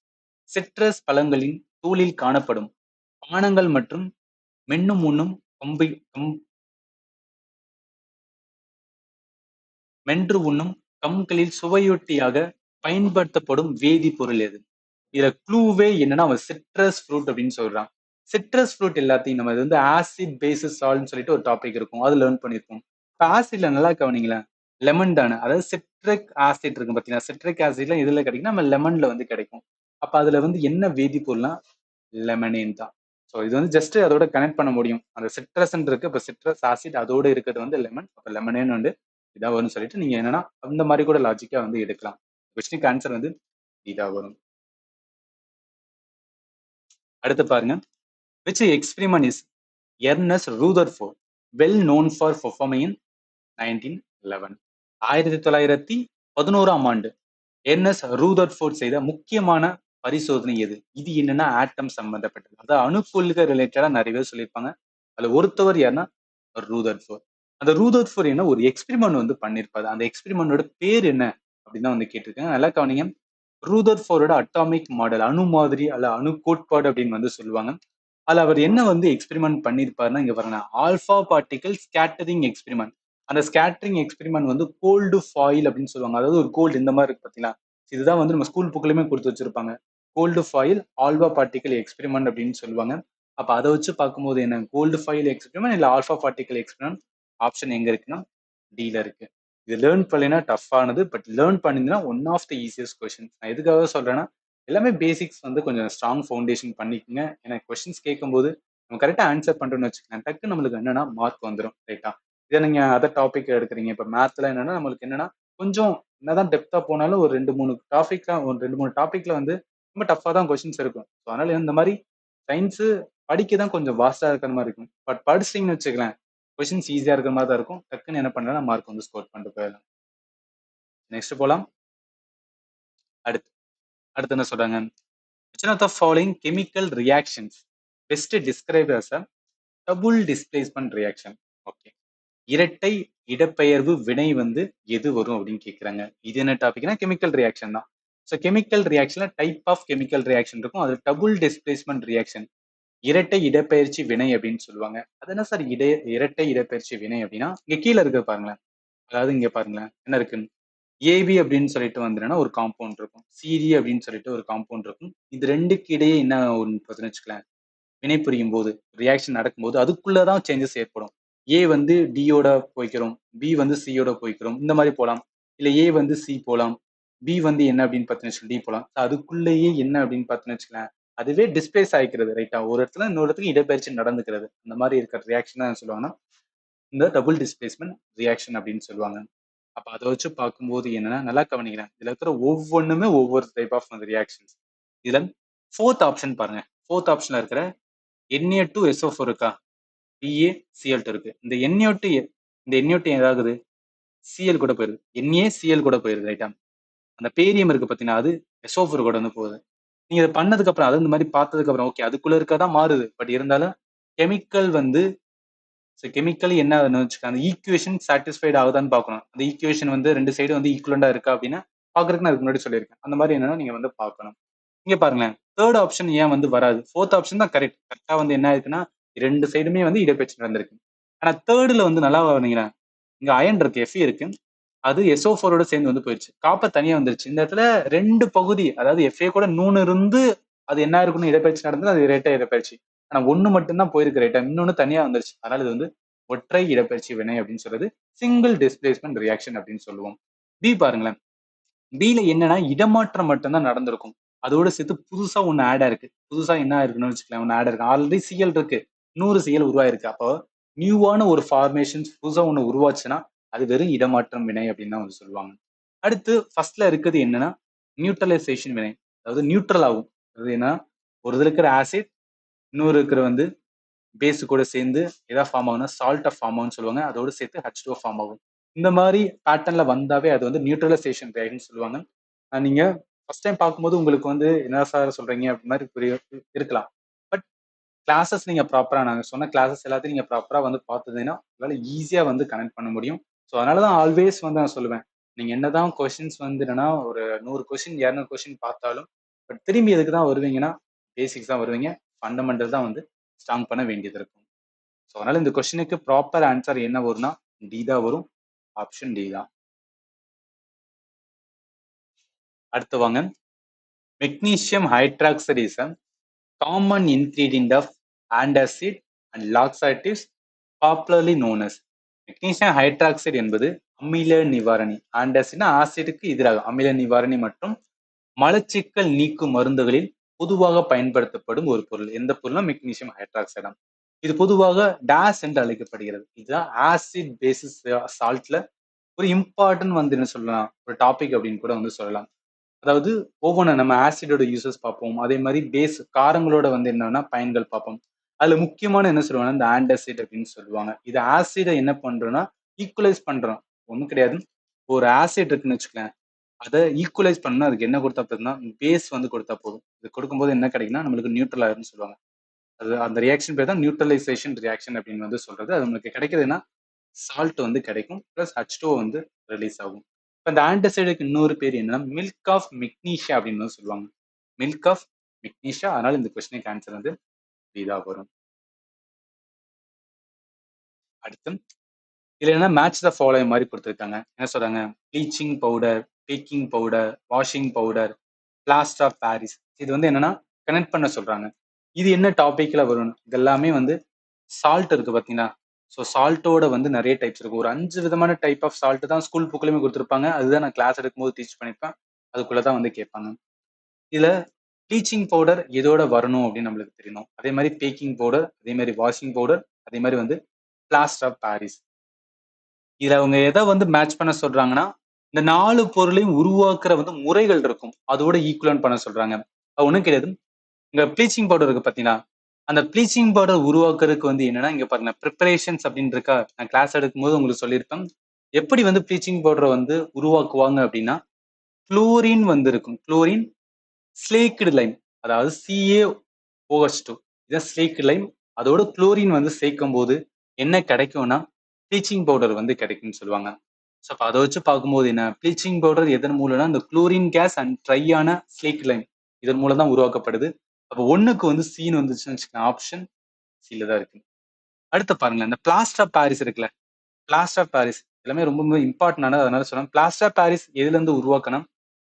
S1: Citrus பழங்களின் தூளில் காணப்படும் பானங்கள் மற்றும் மென்னும் உண்ணும் மென்று உண்ணும் கம்களில் சுவையொட்டியாக பயன்படுத்தப்படும் வேதிப்பொருள் எது? இதுல க்ளூவே என்னன்னா அவன் சிட்ரஸ் ஃப்ரூட் அப்படின்னு சொல்றான். சிட்ரஸ் ஃப்ரூட் எல்லாத்தையும் நம்ம இது வந்து ஆசிட் பேசிஸ் சால்ட்னு சொல்லிட்டு ஒரு டாபிக் இருக்கும். அது லேர்ன் பண்ணியிருப்போம். இப்ப ஆசிட்ல நல்லா கவனிங்களேன். லெமன் தானே. அதாவது சிட்ரிக் ஆசிட் இருக்கு பார்த்தீங்களா? சிட்ரிக் ஆசிட்ல எதுல கிடைக்கும்? நம்ம லெமன்ல வந்து கிடைக்கும். அப்ப அதுல வந்து என்ன வேதிப்பொருள்னா லெமனேன் தான். ஸோ இது வந்து ஜஸ்ட் அதோட கனெக்ட் பண்ண முடியும். அந்த சிட்ரஸ்ன்னு இருக்கு. இப்ப சிட்ரஸ் ஆசிட் அதோட இருக்கிறது வந்து லெமன். அப்ப லெமனேன் வந்து இதா வரும்னு சொல்லிட்டு நீங்க என்னன்னா அந்த மாதிரி கூட லாஜிக்கா வந்து எடுக்கலாம். கொஸ்டினுக்கு ஆன்சர் வந்து இதா வரும். அடுத்து பாருங்க. Which experiment is Ernest Rutherford well known for performing in 1911? 1911ஆம் ஆண்டு எர்னஸ்ட் ரூதர்ஃபோர்ட் செய்த முக்கியமான பரிசோதனை எது? இது என்னன்னா ஆட்டம் சம்பந்தப்பட்டது. அதாவது அணுக்கொள்கை ரிலேட்டடா நிறைய பேர் சொல்லியிருப்பாங்க. அதுல ஒருத்தவர் யாருன்னா ரூதர்ஃபோர்ட். அந்த ரூதர்ஃபோர்ட் என்ன ஒரு எக்ஸ்பெரிமெண்ட் வந்து பண்ணிருப்பாரு. அந்த எக்ஸ்பெரிமெண்டோட பேர் என்ன அப்படின்னு தான் வந்து கேட்டிருக்காங்க. நல்லா கவனிங்க. ரூதர்ஃபோர்டோட அட்டாமிக் மாடல் அணு மாதிரி அல்ல அணு கோட்பாடு அப்படின்னு வந்து சொல்லுவாங்க. அதுல அவர் என்ன வந்து எக்ஸ்பெரிமெண்ட் பண்ணிருப்பாருன்னா இங்க பாருங்க ஆல்பா பார்ட்டிகல் ஸ்கேட்டரிங் எக்ஸ்பெரிமெண்ட். அந்த ஸ்கேட்டரிங் எக்ஸ்பெரிமெண்ட் வந்து கோல்டு ஃபாயில் அப்படின்னு சொல்லுவாங்க. அதாவது ஒரு கோல்டு இந்த மாதிரி இருக்கு பாத்தீங்களா? இதுதான் வந்து நம்ம ஸ்கூல் புக்லயுமே கொடுத்து வச்சிருப்பாங்க. Gold foil alpha particle experiment அப்படின்னு சொல்லுவாங்க. அப்ப அதை வச்சு பார்க்கும்போது என்ன கோல்டு ஃபாயில் எக்ஸ்பெரிமெண்ட் இல்ல ஆல்பா பார்ட்டிகல் எக்ஸ்பெரிமெண்ட் ஆப்ஷன் எங்க இருக்குன்னா டில இருக்கு. இது லேர்ன் பண்ணலைன்னா டஃப் ஆனது. பட் லேர்ன் பண்ணிங்கன்னா one of the easiest question. நான் எதுக்காக சொல்றேன்னா எல்லாமே பேசிக்ஸ் வந்து கொஞ்சம் ஸ்ட்ராங் ஃபவுண்டேஷன் பண்ணிக்கோங்க. ஏன்னா கொஸ்டின்ஸ் கேட்கும்போது நம்ம கரெக்டா ஆன்சர் பண்றோம்னு வச்சுக்கோங்க. டக்கு நம்மளுக்கு என்னன்னா மார்க் வந்துடும். ரைட்டா? இதை நீங்க அதர் டாபிக் எடுக்கிறீங்க. இப்ப மேத்ல என்னன்னா நம்மளுக்கு என்னன்னா கொஞ்சம் என்னதான் டெப்தா போனாலும் ஒரு 2, 3 டாபிக்ல வந்து ரொம்ப டஃபா தான் கொஸ்டின்ஸ் இருக்கும். ஸோ அதனால இந்த மாதிரி சயின்ஸ் படிக்க தான் கொஞ்சம் வாஸ்டா இருக்கிற மாதிரி இருக்கும். பட் படிச்சிட்டீங்கன்னு வச்சுக்கலாம் கொஸ்டின்ஸ் ஈஸியா இருக்கிற மாதிரி தான் இருக்கும். டக்குன்னு என்ன பண்ணலாம் மார்க் வந்து ஸ்கோர் பண்ணிட்டு போயிடலாம். நெக்ஸ்ட் போலாம். அடுத்து அடுத்து என்ன சொல்றாங்க? Which one of the following chemical reactions best described as a double displacement reaction? Okay. இரட்டை இடப்பெயர்வு வினை வந்து எது வரும் அப்படின்னு கேட்கிறாங்க. இது என்ன டாபிக்னா கெமிக்கல் ரியாக்ஷன் தான். ஸோ கெமிக்கல் ரியாக்ஷன்ல டைப் ஆஃப் கெமிக்கல் ரியாக்ஷன் இருக்கும். அது டபுள் டிஸ்பிளேஸ்மெண்ட் ரியாக்ஷன். இரட்டை இடப்பெயர்ச்சி வினை அப்படின்னு சொல்லுவாங்க. அது என்ன சார் இரட்டை இடப்பெயர்ச்சி வினை அப்படின்னா இங்க கீழே இருக்கு பாருங்களேன். அதாவது இங்க பாருங்களேன் என்ன இருக்குன்னு. ஏபி அப்படின்னு சொல்லிட்டு வந்துன்னா ஒரு காம்பவுண்ட் இருக்கும். சிடி அப்படின்னு சொல்லிட்டு ஒரு காம்பவுண்ட் இருக்கும். இது ரெண்டுக்கு இடையே என்ன ஒன்று வச்சுக்கலாம் வினை புரியும் போது ரியாக்ஷன் நடக்கும்போது அதுக்குள்ளதான் சேஞ்சஸ் ஏற்படும். ஏ வந்து டியோட போய்க்கிறோம், பி வந்து சியோட போய்க்கிறோம், இந்த மாதிரி போலாம். இல்ல ஏ வந்து சி போலாம், பி வந்து என்ன அப்படின்னு பார்த்தீங்கன்னா டி போலாம். அதுக்குள்ளேயே என்ன அப்படின்னு பார்த்தீங்கன்னு வச்சுக்கலாம் அதுவே டிஸ்பிளேஸ் ஆயிக்கிறது. ரைட்டா? ஒரு இடத்துல இன்னொரு இடத்துக்கு இடப்பெயர்ச்சி நடந்துக்கிறது. அந்த மாதிரி இருக்கிற ரியாக்ஷன் தான் சொல்லுவாங்கன்னா இந்த டபுள் டிஸ்பிளேஸ்மெண்ட் ரியாக்ஷன் அப்படின்னு சொல்லுவாங்க. அப்ப அத வச்சு பார்க்கும்போது என்னன்னா, நல்லா கவனிக்கிறேன். இதுல இருக்கிற ஒவ்வொன்னுமே ஒவ்வொரு டைப் ஆஃப் அந்த ரியாக்ஷன்ஸ். இதுல 4த் ஆப்ஷன் பாருங்க. 4த் ஆப்ஷன்ல இருக்கிற Na2SO4 இருக்கா? PaCl2 இருக்கு. இந்த Na2 ஏதாகுது? Cl கூட போயிருது. NaCl கூட போயிருது. ரைட்டா? அந்த பேரியம் இருக்கு பார்த்தீங்கன்னா, அது SO4 கூட வந்து போகுது. நீங்க இத பண்ணதுக்கு அப்புறம், அதாவது இந்த மாரி பார்த்ததுக்கு அப்புறம், ஓகே அதுக்குள்ள இருக்கறது தான் மாறுது. பட் இருந்தாலும் கெமிக்கல் வந்து கெமிக்கலி என்ன ஆகுதுன்னு வச்சுக்கோங்க. அந்த ஈக்குவேஷன் சாட்டிஸ்ஃபைட் ஆகுதான்னு பார்க்கணும். அந்த ஈக்குவேஷன் வந்து 2 சைடும் வந்து ஈக்குவலன்ட்டா இருக்கா அப்படின்னா, பார்க்கறதுக்கு நான் இதுக்கு முன்னாடி சொல்லியிருக்கேன். அந்த மாரி என்னன்னா நீங்க வந்து பார்க்கணும். இங்க பாருங்களேன். 3 ஆப்ஷன் ஏன் வந்து வராது? 4த் ஆப்ஷன் தான் கரெக்ட். கரெக்ட்டா வந்து என்ன ஆயிருக்குன்னா, 2 சைடுமே வந்து இடப்பெயர்ச்சி நடந்திருக்கு. ஆனா 3ல வந்து நல்லா கவனிங்களேன். இங்க அயர்ன் இருக்கு. Fe இருக்கு. அது SO4 ஓட சேர்ந்து வந்து போயிருச்சு. காப்பர் தனியா வந்துருச்சு. இந்த இடத்துல 2 பகுதி, அதாவது Fa கூட 3 இருந்து அது என்ன ஆயிருக்குன்னு இடப்பெயர்ச்சி நடந்தது. அது இரட்டை இடப்பெயர்ச்சி. ஆனா 1 மட்டும் தான் போயிருக்கு ரைட்டா. இன்னொன்னு தனியா வந்துருச்சு. அதனால இது வந்து ஒற்றை இடப்பெயர்ச்சி வினை அப்படின்னு சொல்றது சிங்கிள் டிஸ்பிளேஸ்மென்ட் ரியாக்ஷன் அப்படின்னு சொல்லுவோம். பி பாருங்களேன். பில என்னன்னா இடமாற்றம் மட்டும் தான் நடந்திருக்கும். அதோட சேர்த்து புதுசா ஒண்ணு ஆட் ஆயிருக்கு. புதுசா என்ன ஆயிருக்குன்னு வச்சுக்கலாம். ஒண்ணு ஆட் ஆயிருக்கு. ஆல்ரெடி Cl இருக்கு. 100 Cl உருவாயிருக்கு. அப்போ நியூவான ஒரு ஃபார்மேஷன்ஸ் புதுசா ஒண்ணு உருவாச்சுன்னா, அது வெறும் இடமாற்றம் வினை அப்படின்னு தான் வந்து சொல்லுவாங்க. அடுத்து ஃபர்ஸ்ட்ல இருக்குது என்னன்னா, நியூட்ரலைசேஷன் வினை. அதாவது நியூட்ரல் ஆகும். அது என்ன, ஒரு இதுல இருக்கிற ஆசிட் இன்னொரு இருக்கிற வந்து பேஸ் கூட சேர்ந்து எதா ஃபார்ம் ஆகும்னா சால்ட்டா ஃபார்ம் ஆகும்னு சொல்லுவாங்க. அதோட சேர்த்து H2O ஃபார்ம் ஆகும். இந்த மாரி பேட்டர்ன்ல வந்தாவே அது வந்து நியூட்ரலைசேஷன் ரியாக்ஷன் சொல்லுவாங்க. நீங்க ஃபர்ஸ்ட் டைம் பார்க்கும்போது உங்களுக்கு வந்து என்ன சார் சொல்றீங்க அப்படி மாரி இருக்கலாம். பட் கிளாஸஸ் நீங்க ப்ராப்பரா நாங்க சொன்ன கிளாஸஸ் எல்லாத்தையும் நீங்க ப்ராப்பரா வந்து பார்த்தீங்கன்னா, உங்களால ஈஸியா வந்து கனெக்ட் பண்ண முடியும். ஸோ அதனால தான் ஆல்வேஸ் வந்து நான் சொல்லுவேன். நீங்க என்னதான் கொஸ்டின்ஸ் வந்து என்னன்னா ஒரு 100 கொஸ்டின், 200 கொஸ்டின் பார்த்தாலும், பட் திரும்பி எதுக்கு தான் வருவீங்கன்னா, பேசிக்ஸ் தான் வருவீங்க. ஃபண்டமெண்டல் தான் வந்து ஸ்ட்ராங் பண்ண வேண்டியது இருக்கும். ஸோ அதனால இந்த கொஸ்டினுக்கு ப்ராப்பர் ஆன்சர் என்ன வரும்னா, டி தான் வரும். ஆப்ஷன் டி தான். அடுத்து வாங்க. Magnesium hydroxide is a common ingredient of antacid and laxatives popularly known as. Magnesium hydroxide என்பது அமில நிவாரணி. ஆன்டாசிட்னா ஆசிடுக்கு எதிராக அமில நிவாரணி மற்றும் மலச்சிக்கல் நீக்கும் மருந்துகளில் பொதுவாக பயன்படுத்தப்படும் ஒரு பொருள். எந்த பொருள்னா மெக்னீசியம் ஹைட்ராக்சைடு. இது பொதுவாக டேஸ் என்று அழைக்கப்படுகிறது. இதுதான் ஆசிட் பேசிஸ் சால்ட்ல ஒரு இம்பார்ட்டன்ட் வந்து என்ன சொல்லலாம், ஒரு டாபிக் அப்படின்னு கூட வந்து சொல்லலாம். அதாவது ஒவ்வொன்றும் நம்ம ஆசிடோட யூசஸ் பார்ப்போம். அதே மாதிரி பேஸ் காரங்களோட வந்து என்னன்னா பயன்கள் பார்ப்போம். அதுல முக்கியமான என்ன சொல்லுவாங்கன்னா இந்த ஆன்டாசிட் அப்படின்னு சொல்லுவாங்க. இது ஆசிடை என்ன பண்றோம்னா ஈக்குவலைஸ் பண்றோம். ஒண்ணும் கிடையாது. ஒரு ஆசிட் இருக்குன்னு வச்சுக்கலேன். அதை ஈக்குவலைஸ் பண்ணா அதுக்கு என்ன கொடுத்தா போதும்னா பேஸ் வந்து கொடுத்தா போதும். இது கொடுக்கும்போது என்ன கிடைக்குன்னா நம்மளுக்கு நியூட்ரல் ஆயிருன்னு சொல்லுவாங்க. அது அந்த ரியாக்ஷன் பேர் தான் நியூட்ரலைசேஷன் ரியாக்ஷன் அப்படின்னு வந்து சொல்றது. அது உங்களுக்கு கிடைக்குதுன்னா சால்ட் வந்து கிடைக்கும். பிளஸ் H2O வந்து ரிலீஸ் ஆகும். இப்ப இந்த ஆன்டாசைடுக்கு இன்னொரு பேர் என்னன்னா மில்க் ஆஃப் மெக்னீஷியா அப்படின்னு வந்து சொல்லுவாங்க. Milk of magnesia. அதனால இந்த கொஸ்டினுக்கு ஆன்சர் வந்து இதா வரும். அடுத்து இதுல என்ன மேட்ச் த ஃபாலோயிங் மாதிரி கொடுத்துருக்காங்க. என்ன சொல்றாங்க? Bleaching powder, baking powder, washing powder, plaster of Paris. இது வந்து என்னன்னா கனெக்ட் பண்ண சொல்றாங்க. இது என்ன டாபிக்ல வரும்? இது எல்லாமே வந்து சால்ட் இருக்கு பாத்தீங்களா? ஸோ சால்ட்டோட வந்து நிறைய டைப்ஸ் இருக்கு. ஒரு 5 விதமான டைப் ஆஃப் சால்ட் தான் ஸ்கூல் புக்லயுமே கொடுத்துருப்பாங்க. அதுதான் நான் கிளாஸ் எடுக்கும்போது டீச் பண்ணிருப்பேன். அதுக்குள்ள தான் வந்து கேட்பாங்க. இதுல ப்ளீச்சிங் பவுடர் எதோட வரணும் அப்படின்னு நம்மளுக்கு தெரியணும். அதே மாதிரி பேக்கிங் பவுடர், அதே மாதிரி வாஷிங் பவுடர், அதே மாதிரி வந்து பிளாஸ்டர் ஆஃப் பாரிஸ். இதுல அவங்க எதை வந்து மேட்ச் பண்ண சொல்றாங்கன்னா, இந்த 4 பொருளையும் உருவாக்குற வந்து முறைகள் இருக்கும். அதோட ஈக்குவலன்ட் பண்ண சொல்றாங்க. அது ஒண்ணும் கிடையாது. இங்க ப்ளீச்சிங் பவுடர் இருக்கு பாத்தீங்களா? அந்த ப்ளீச்சிங் பவுடர் உருவாக்குறதுக்கு வந்து என்னன்னா, இங்க பாருங்க பிரிப்பரேஷன்ஸ் அப்படின்னு இருக்கா? நான் கிளாஸ் எடுக்கும்போது உங்களுக்கு சொல்லியிருப்பேன். எப்படி வந்து ப்ளீச்சிங் பவுடர வந்து உருவாக்குவாங்க அப்படின்னா, குளோரின் வந்து இருக்கும். குளோரின், ஸ்லேக்டு லைம், அதாவது CaOH2 இதான் ஸ்லேக்டு லைம். அதோட குளோரின் வந்து சேர்க்கும்போது என்ன கிடைக்கும்னா, ப்ளீச்சிங் பவுடர் வந்து கிடைக்கும்னு சொல்லுவாங்க. ஸோ அப்ப அத வச்சு பார்க்கும்போது என்ன, ப்ளீச்சிங் பவுடர் எதன் மூலம்னா, இந்த குளோரின் கேஸ் அண்ட் ட்ரையான ஸ்லேக்டு லைம் இதன் மூலம் தான் உருவாக்கப்படுது. அப்ப 1க்கு வந்து Cன்னு வந்துச்சுன்னு வச்சுக்கோங்க. ஆப்ஷன் Cல தான் இருக்கு. அடுத்து பாருங்களேன். இந்த பிளாஸ்டர் ஆஃப் பாரிஸ் இருக்குல்ல. பிளாஸ்டர் ஆஃப் பாரிஸ் எல்லாமே ரொம்ப ரொம்ப இம்பார்ட்டன்ட் ஆனது. அதனால சொல்றேன். பிளாஸ்டர் ஆஃப் பாரிஸ் எதுல இருந்து உருவாக்கணும்?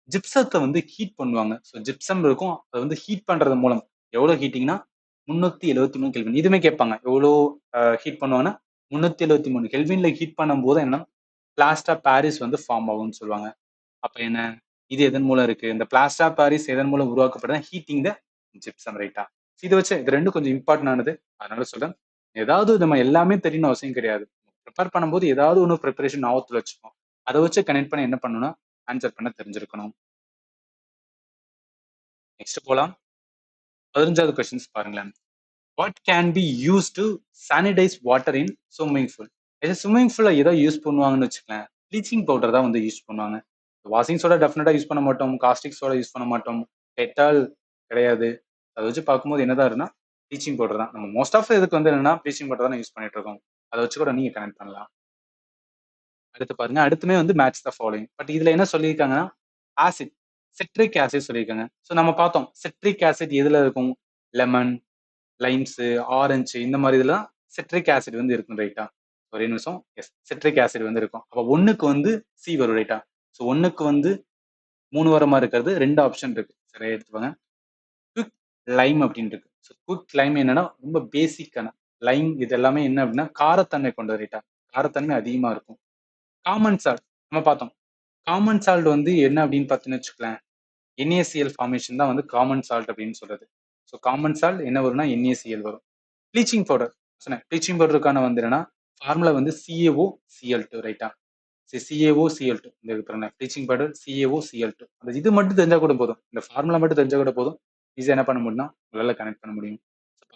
S1: ஜிப்சத்த வந்து ஹீட் பண்ணுவாங்க. ஸோ ஜிப்சம் இருக்கும். அத வந்து ஹீட் பண்றது மூலம் எவ்வளோ ஹீட்டிங்னா 373 கெல்வின். இதுவுமே கேட்பாங்க. எவ்வளோ ஹீட் பண்ணுவாங்கன்னா 373 கெல்வின்ல ஹீட் பண்ணும்போது என்ன பிளாஸ்டர் ஆஃப் பாரிஸ் வந்து ஃபார்ம் ஆகும்னு சொல்லுவாங்க. அப்ப என்ன? இது எதன் மூலம் இருக்கு? இந்த பிளாஸ்டர் ஆஃப் பாரிஸ் எதன் மூலம் உருவாக்கப்படுதுன்னா ஹீட்டிங் த ஜிப்சம் ரைட்டா? இத வச்சு இது 2 கொஞ்சம் இம்பார்ட்டன்ட் ஆனது. அதனால சொல்றேன். ஏதாவது நம்ம எல்லாமே தெரியணும்னு அவசியம் கிடையாது. ப்ரிப்பேர் பண்ணும்போது ஏதாவது ஒண்ணு பிரிப்பரேஷன் ஞாபகத்துல வச்சுப்போம். அத வச்சு கனெக்ட் பண்ணி என்ன பண்ணணும்னா, ஆன்சர் பண்ண தெரிஞ்சிருக்கணும். நெக்ஸ்ட் போலாம். 15வது கொஸ்டின்ஸ் பாருங்களேன். What can be use to sanitise water in swimming pool? இது ஸ்விம்மிங் பூல்ல ஏதோ யூஸ் பண்ணுவாங்கன்னு வச்சுக்கலேன். ப்ளீச்சிங் பவுடர் தான் வந்து யூஸ் பண்ணுவாங்க. வாஷிங் சோடா டெஃபினட்டா யூஸ் பண்ண மாட்டோம். காஸ்டிக் சோடா யூஸ் பண்ண மாட்டோம். டெட்டால் கிடையாது. அத வச்சு பார்க்கும்போது என்னதான் இருக்குன்னா, ப்ளீச்சிங் பவுடர் தான். நம்ம மோஸ்ட் ஆஃப் இதுக்கு வந்து என்னன்னா, ப்ளீச்சிங் பவுடர் தான் யூஸ் பண்ணிட்டு இருக்கோம். அத வச்சு கூட நீங்க கனெக்ட் பண்ணலாம். அடுத்து பாருங்க. அடுத்துமே வந்து மேட்ச் த ஃபாலோயிங். பட் இதுல என்ன சொல்லியிருக்காங்கன்னா, ஆசிட், சிட்ரிக் ஆசிட் சொல்லியிருக்காங்க. ஸோ நம்ம பார்த்தோம். சிட்ரிக் ஆசிட் எதுல இருக்கும்? லெமன், லைம்ஸு, ஆரஞ்சு இந்த மாரி இதெல்லாம் சிட்ரிக் ஆசிட் வந்து இருக்கும் ரைட்டா? ஒரே நிமிஷம். எஸ். சிட்ரிக் ஆசிட் வந்து இருக்கும். அப்ப 1க்கு வந்து சி வரும் ரைட்டா? ஸோ 1க்கு வந்து 3 வர மாரி இருக்கிறது 2 ஆப்ஷன் இருக்கு. சரியா எடுத்துக்கோங்க. குவிக் லைம் அப்படின்னு இருக்கு. ஸோ குவிக் லைம் என்னன்னா, ரொம்ப பேசிக்கான லைம் இது எல்லாமே என்ன அப்படின்னா, காரத்தன்மை கொண்டது ரைட்டா? காரத்தன்மை அதிகமா இருக்கும். காமன் சால்ட் நம்ம பார்த்தோம். காமன் சால்ட் வந்து என்ன அப்படின்னு பார்த்தீங்கன்னு வச்சுக்கோங்களேன், NaCl ஃபார்மேஷன் தான் வந்து காமன் சால்ட் அப்படின்னு சொல்றது. ஸோ காமன் சால்ட் என்ன வரும்னா NaCl வரும். ப்ளீச்சிங் பவுடர் சொன்னேன். ப்ளீச்சிங் பவுடருக்கான வந்து என்னன்னா, ஃபார்முலா வந்து CaOCl2 ரைட்டா? CaOCl2 இந்த இது பாருங்க. ப்ளீச்சிங் பவுடர் CaOCl2 அந்த இது மட்டும் தெரிஞ்சா கூட போதும். இந்த ஃபார்முலா மட்டும் தெரிஞ்சா கூட போதும். ஈஸியா என்ன பண்ண முடியும்னா, உங்களால கனெக்ட் பண்ண முடியும்.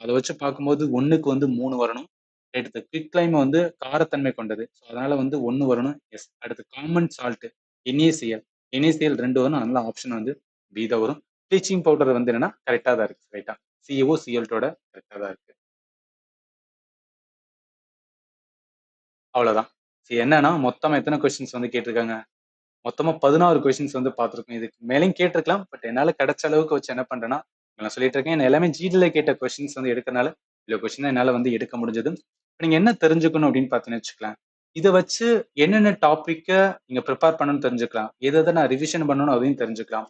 S1: அத வச்சு பார்க்கும்போது 1க்கு வந்து 3 வரணும். அடுத்து குவிக் லைம் வந்து காரத்தன்மை கொண்டது. ஸோ அதனால வந்து 1 வரணும். எஸ். அடுத்து காமன் சால்ட் NaCl. NaCl 2 வரணும். அதனால ஆப்ஷன் வந்து பி தான் வரும். ப்ளீச்சிங் பவுடர் வந்து என்னன்னா, கரெக்ட்டா தான் இருக்கு. ரைட்டா? CaOCl2 கரெக்ட்டா தான் இருக்கு. அவ்வளோதான். சரி என்னன்னா, மொத்தமா எத்தன கொஸ்டின்ஸ் வந்து கேட்டிருக்காங்க? மொத்தமா 16 கொஸ்டின்ஸ் வந்து பார்த்திருக்கோம். இதுக்கு மேலயும் கேட்டிருக்கலாம். பட் என்னால கிடைச்ச அளவுக்கு வச்சு என்ன பண்றேன்னா, நான் சொல்லிட்டு இருக்கேன். என்ன எல்லாமே ஜிடில கேட்ட கொஸ்டின்ஸ் வந்து எடுக்கறனால, இவ்வளோ கொஸ்டின் தான் என்னால வந்து எடுக்க முடிஞ்சது. இப்ப நீங்க என்ன தெரிஞ்சுக்கணும் அப்படின்னு பார்த்தீங்கன்னு வச்சுக்கோங்களேன். இத வச்சு என்னென்ன டாபிக்க நீங்க பிரிப்பேர் பண்ணணும்னு தெரிஞ்சுக்கலாம். எத எத நான் ரிவிஷன் பண்ணணும் அதையும் தெரிஞ்சுக்கலாம்.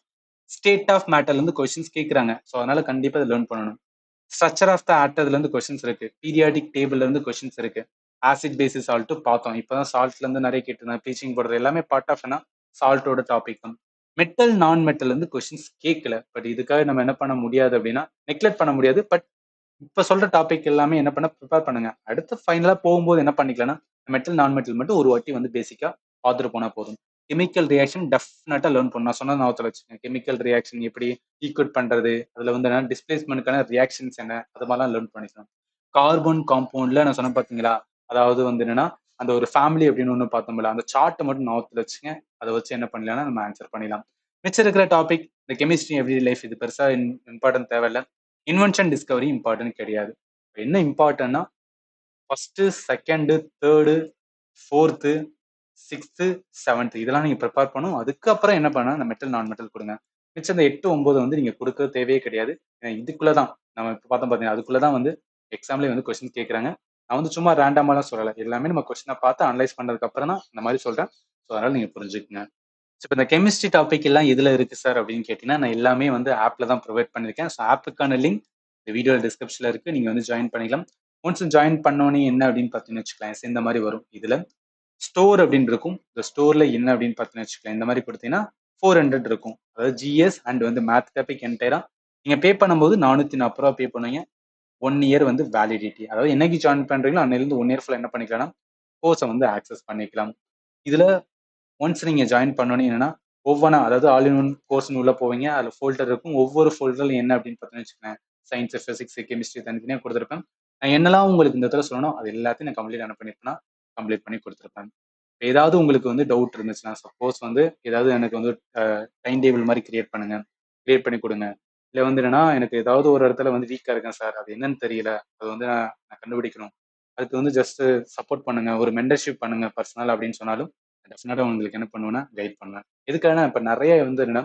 S1: ஸ்டேட் ஆஃப் மேட்டர்ல இருந்து கொஸ்டின்ஸ் கேட்கறாங்க. ஸோ அதனால கண்டிப்பா இத லேர்ன் பண்ணணும். ஸ்ட்ரக்சர் ஆஃப் த ஆட்டம்ல இருந்து கொஸ்டின்ஸ் இருக்கு. பீரியாடிக் டேபிள்ல இருந்து கொஸ்டின்ஸ் இருக்கு. ஆசிட் பேசிஸ் சால்ட் பார்த்தோம். இப்பதான் சால்ட்ல இருந்து நிறைய கேட்டிருந்தாங்க. ப்ளீச்சிங் பவுடர் எல்லாமே பார்ட் ஆஃப் சால்ட்டோட டாபிக் தான். மெட்டல் நான் மெட்டல் இருந்து கொஸ்டின்ஸ் கேட்கல. பட் இதுக்காக நம்ம என்ன பண்ண முடியாது அப்படின்னா, நெக்லெக்ட் பண்ண முடியாது. பட் இப்ப சொல்ற டாபிக் எல்லாமே என்ன பண்ண ப்ரிப்பேர் பண்ணுங்க. அடுத்து ஃபைனலா போகும்போது என்ன பண்ணிக்கலாம்னா, மெட்டல், நான் மெட்டல் மட்டும் ஒரு வாட்டி வந்து பேசிக்கா பார்த்துட்டு போனா போதும். கெமிக்கல் ரியாக்ஷன் டெஃபினட்டா லேர்ன் பண்ணணும். நான் சொன்னது ஞாபகத்துல வச்சுக்கங்க. கெமிக்கல் ரியாக்ஷன் எப்படி ஈக்குவேட் பண்றது, அதுல வந்து என்ன டிஸ்பிளேஸ்மென்ட்க்கான ரியாக்ஷன்ஸ் என்ன, அது மாதிரிலாம் லேர்ன் பண்ணிக்கணும். கார்பன் காம்பவுண்ட்ல நான் சொன்னேன் பார்த்தீங்களா? அதாவது வந்து என்னன்னா, அந்த ஒரு ஃபேமிலி அப்படின்னு ஒண்ணு பார்த்தோம்ல, அந்த சார்ட்ட மட்டும் ஞாபகத்துல வச்சுங்க. அத வச்சு என்ன பண்ணலாம்னா நம்ம ஆன்சர் பண்ணிடலாம். மிச்சம் இருக்கிற டாபிக் இந்த கெமிஸ்ட்ரி எவ்ரிடே லைஃப் இது பெருசா இம்பார்ட்டன்ட் தேவையில்ல. இன்வென்ஷன் டிஸ்கவரி இம்பார்ட்டன்ட் கிடையாது. என்ன இம்பார்ட்டன்ட்னா, first, second, third, fourth, sixth, seventh இதெல்லாம் நீங்க ப்ரிப்பேர் பண்ணணும். அதுக்கப்புறம் என்ன பண்ணா இந்த மெட்டல், நான் மெட்டல் குடுங்க. மிச்சம் இந்த 8, 9 வந்து நீங்க குடுக்க தேவையே கிடையாது. ஏன்னா இதுக்குள்ள தான் நம்ம இப்ப பார்த்தோம் பார்த்தீங்களா, அதுக்குள்ள தான் வந்து எக்ஸாம்லயே வந்து கொஸ்டின் கேட்கறாங்க. நான் வந்து சும்மா ரேண்டமாலாம் சொல்லல. எல்லாமே நம்ம கொஸ்டின பார்த்து அனலைஸ் பண்ணதுக்கு அப்புறம் தான் இந்த மாரி சொல்றேன். ஸோ அதனால நீங்க புரிஞ்சுக்கங்க. இப்ப இந்த கெமிஸ்ட்ரி டாபிக் எல்லாம் எதுல இருக்கு சார் அப்படின்னு கேட்டீங்கன்னா, நான் எல்லாமே வந்து ஆப்ல தான் ப்ரொவைட் பண்ணியிருக்கேன். ஸோ ஆப்புக்கான லிங்க் இந்த வீடியோ டிஸ்கிரிப்ஷன்ல இருக்கு. நீங்க வந்து ஜாயின் பண்ணிக்கலாம். ஒன்ஸ் ஜாயின் பண்ணோனே என்ன அப்படின்னு பார்த்தீங்கன்னு வச்சுக்கோங்களேன், இந்த மாரி வரும். இதுல ஸ்டோர் அப்படின்னு இருக்கும். இந்த ஸ்டோர்ல என்ன அப்படின்னு பார்த்தீங்கன்னு வச்சுக்கோங்களேன், இந்த மாரி குடுத்தீங்கன்னா 400 இருக்கும். அதாவது ஜிஎஸ் அண்ட் வந்து மேத் டாபிக் என்டையரா நீங்க பே பண்ணும்போது ரூ. 440 பே பண்ணுவீங்க. 1 இயர் வந்து வேலிடிட்டி. அதாவது என்னைக்கு ஜாயின் பண்றீங்களோ அன்னையிலிருந்து 1 இயர் ஃபுல்லா என்ன பண்ணிக்கலாம்னா, கோர்ஸ வந்து ஆக்சஸ் பண்ணிக்கலாம். இதுல ஒன்ஸ் நீங்க ஜாயின் பண்ணோனே என்னன்னா, ஒவ்வொன்னா அதாவது ஆல் இன் ஒன் கோர்ஸ்ன்னு உள்ள போவீங்க. அதுல ஃபோல்டர் இருக்கும். ஒவ்வொரு ஃபோல்டர்ல என்ன அப்படின்னு பார்த்தீங்கன்னு வச்சுக்கோங்களேன், சயின்ஸ், பிசிக்ஸ், கெமிஸ்ட்ரி தனித்தனியா குடுத்திருப்பேன். நான் என்னலாம் உங்களுக்கு இந்த இடத்துல சொல்லணும், அது எல்லாத்தையும் நான் கம்ப்ளீட் என்ன பண்ணியிருப்பேன்னா, கம்ப்ளீட் பண்ணி குடுத்திருப்பேன். ஏதாவது உங்களுக்கு வந்து டவுட் இருந்துச்சுன்னா, சப்போஸ் வந்து ஏதாவது எனக்கு வந்து டைம் டேபிள் மாரி கிரியேட் பண்ணுங்க. கிரியேட் பண்ணி குடுங்க. இல்ல வந்து என்னன்னா, எனக்கு ஏதாவது ஒரு இடத்துல வந்து வீக்கா இருக்கேன் சார். அது என்னன்னு தெரியல. அது வந்து நான் நான் கண்டுபிடிக்கணும். அதுக்கு வந்து ஜஸ்ட் சப்போர்ட் பண்ணுங்க. ஒரு மென்டர்ஷிப் பண்ணுங்க பர்சனல் அப்படின்னு சொன்னாலும், டெஃபினட்டா உங்களுக்கு என்ன பண்ணுவேன்னா, கைட் பண்ணுவேன். எதுக்காகன்னா, இப்ப நெறைய வந்து என்னன்னா,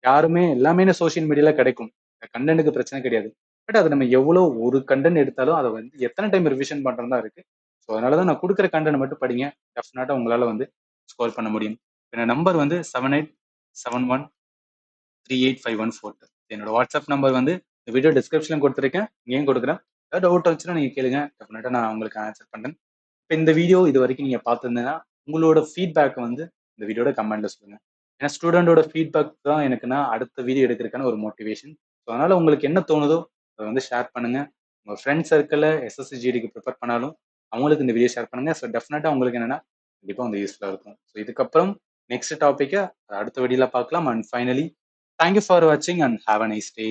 S1: யாருமே எல்லாமே சோசியல் மீடியால கிடைக்கும். கன்டென்ட்க்கு பிரச்சனை கிடையாது. பட் அது நம்ம எவ்வளோ ஒரு கன்டென்ட் எடுத்தாலும், அத வந்து எத்தன டைம் ரிவிஷன் பண்றோம்னு தான் இருக்கு. ஸோ அதனால தான் நான் குடுக்குற கன்டென்ட் மட்டும் படிங்க. டெஃபினட்டா உங்களால வந்து ஸ்கோர் பண்ண முடியும். என்னோட நம்பர் வந்து 7871385142. என்னோட வாட்ஸ்அப் நம்பர் வந்து இந்த வீடியோ டிஸ்கிரிப்ஷன்ல குடுத்துருக்கேன். இங்கேயும் குடுக்குறேன். ஏதாவது டவுட் வந்துச்சுன்னா நீங்க கேளுங்க. டெஃபினட்டா நான் உங்களுக்கு ஆன்சர் பண்றேன். இப்ப இந்த வீடியோ இதுவரைக்கும் நீங்க பார்த்திருந்தீங்கன்னா, உங்களோட ஃபீட்பேக்க வந்து இந்த வீடியோட கமெண்ட்ல சொல்லுங்க. ஏன்னா ஸ்டூடெண்டோட ஃபீட்பேக் தான் எனக்குன்னா அடுத்த வீடியோ எடுக்கிறதுக்கான ஒரு மோட்டிவேஷன். ஸோ அதனால உங்களுக்கு என்ன தோணுதோ அத வந்து ஷேர் பண்ணுங்க. உங்க ஃப்ரெண்ட்ஸ் சர்க்கிள்ல எஸ்எஸ்சி, ஜிடிக்கு ப்ரிப்பேர் பண்ணாலும் அவங்களுக்கு இந்த வீடியோ ஷேர் பண்ணுங்க. ஸோ டெஃபினட்டா உங்களுக்கு என்னன்னா, கண்டிப்பா வந்து யூஸ்ஃபுல்லா இருக்கும். ஸோ இதுக்கப்புறம் நெக்ஸ்ட் டாபிக்க அடுத்த வீடியோல பார்க்கலாம். And finally thank you for வாட்சிங் and have a nice day.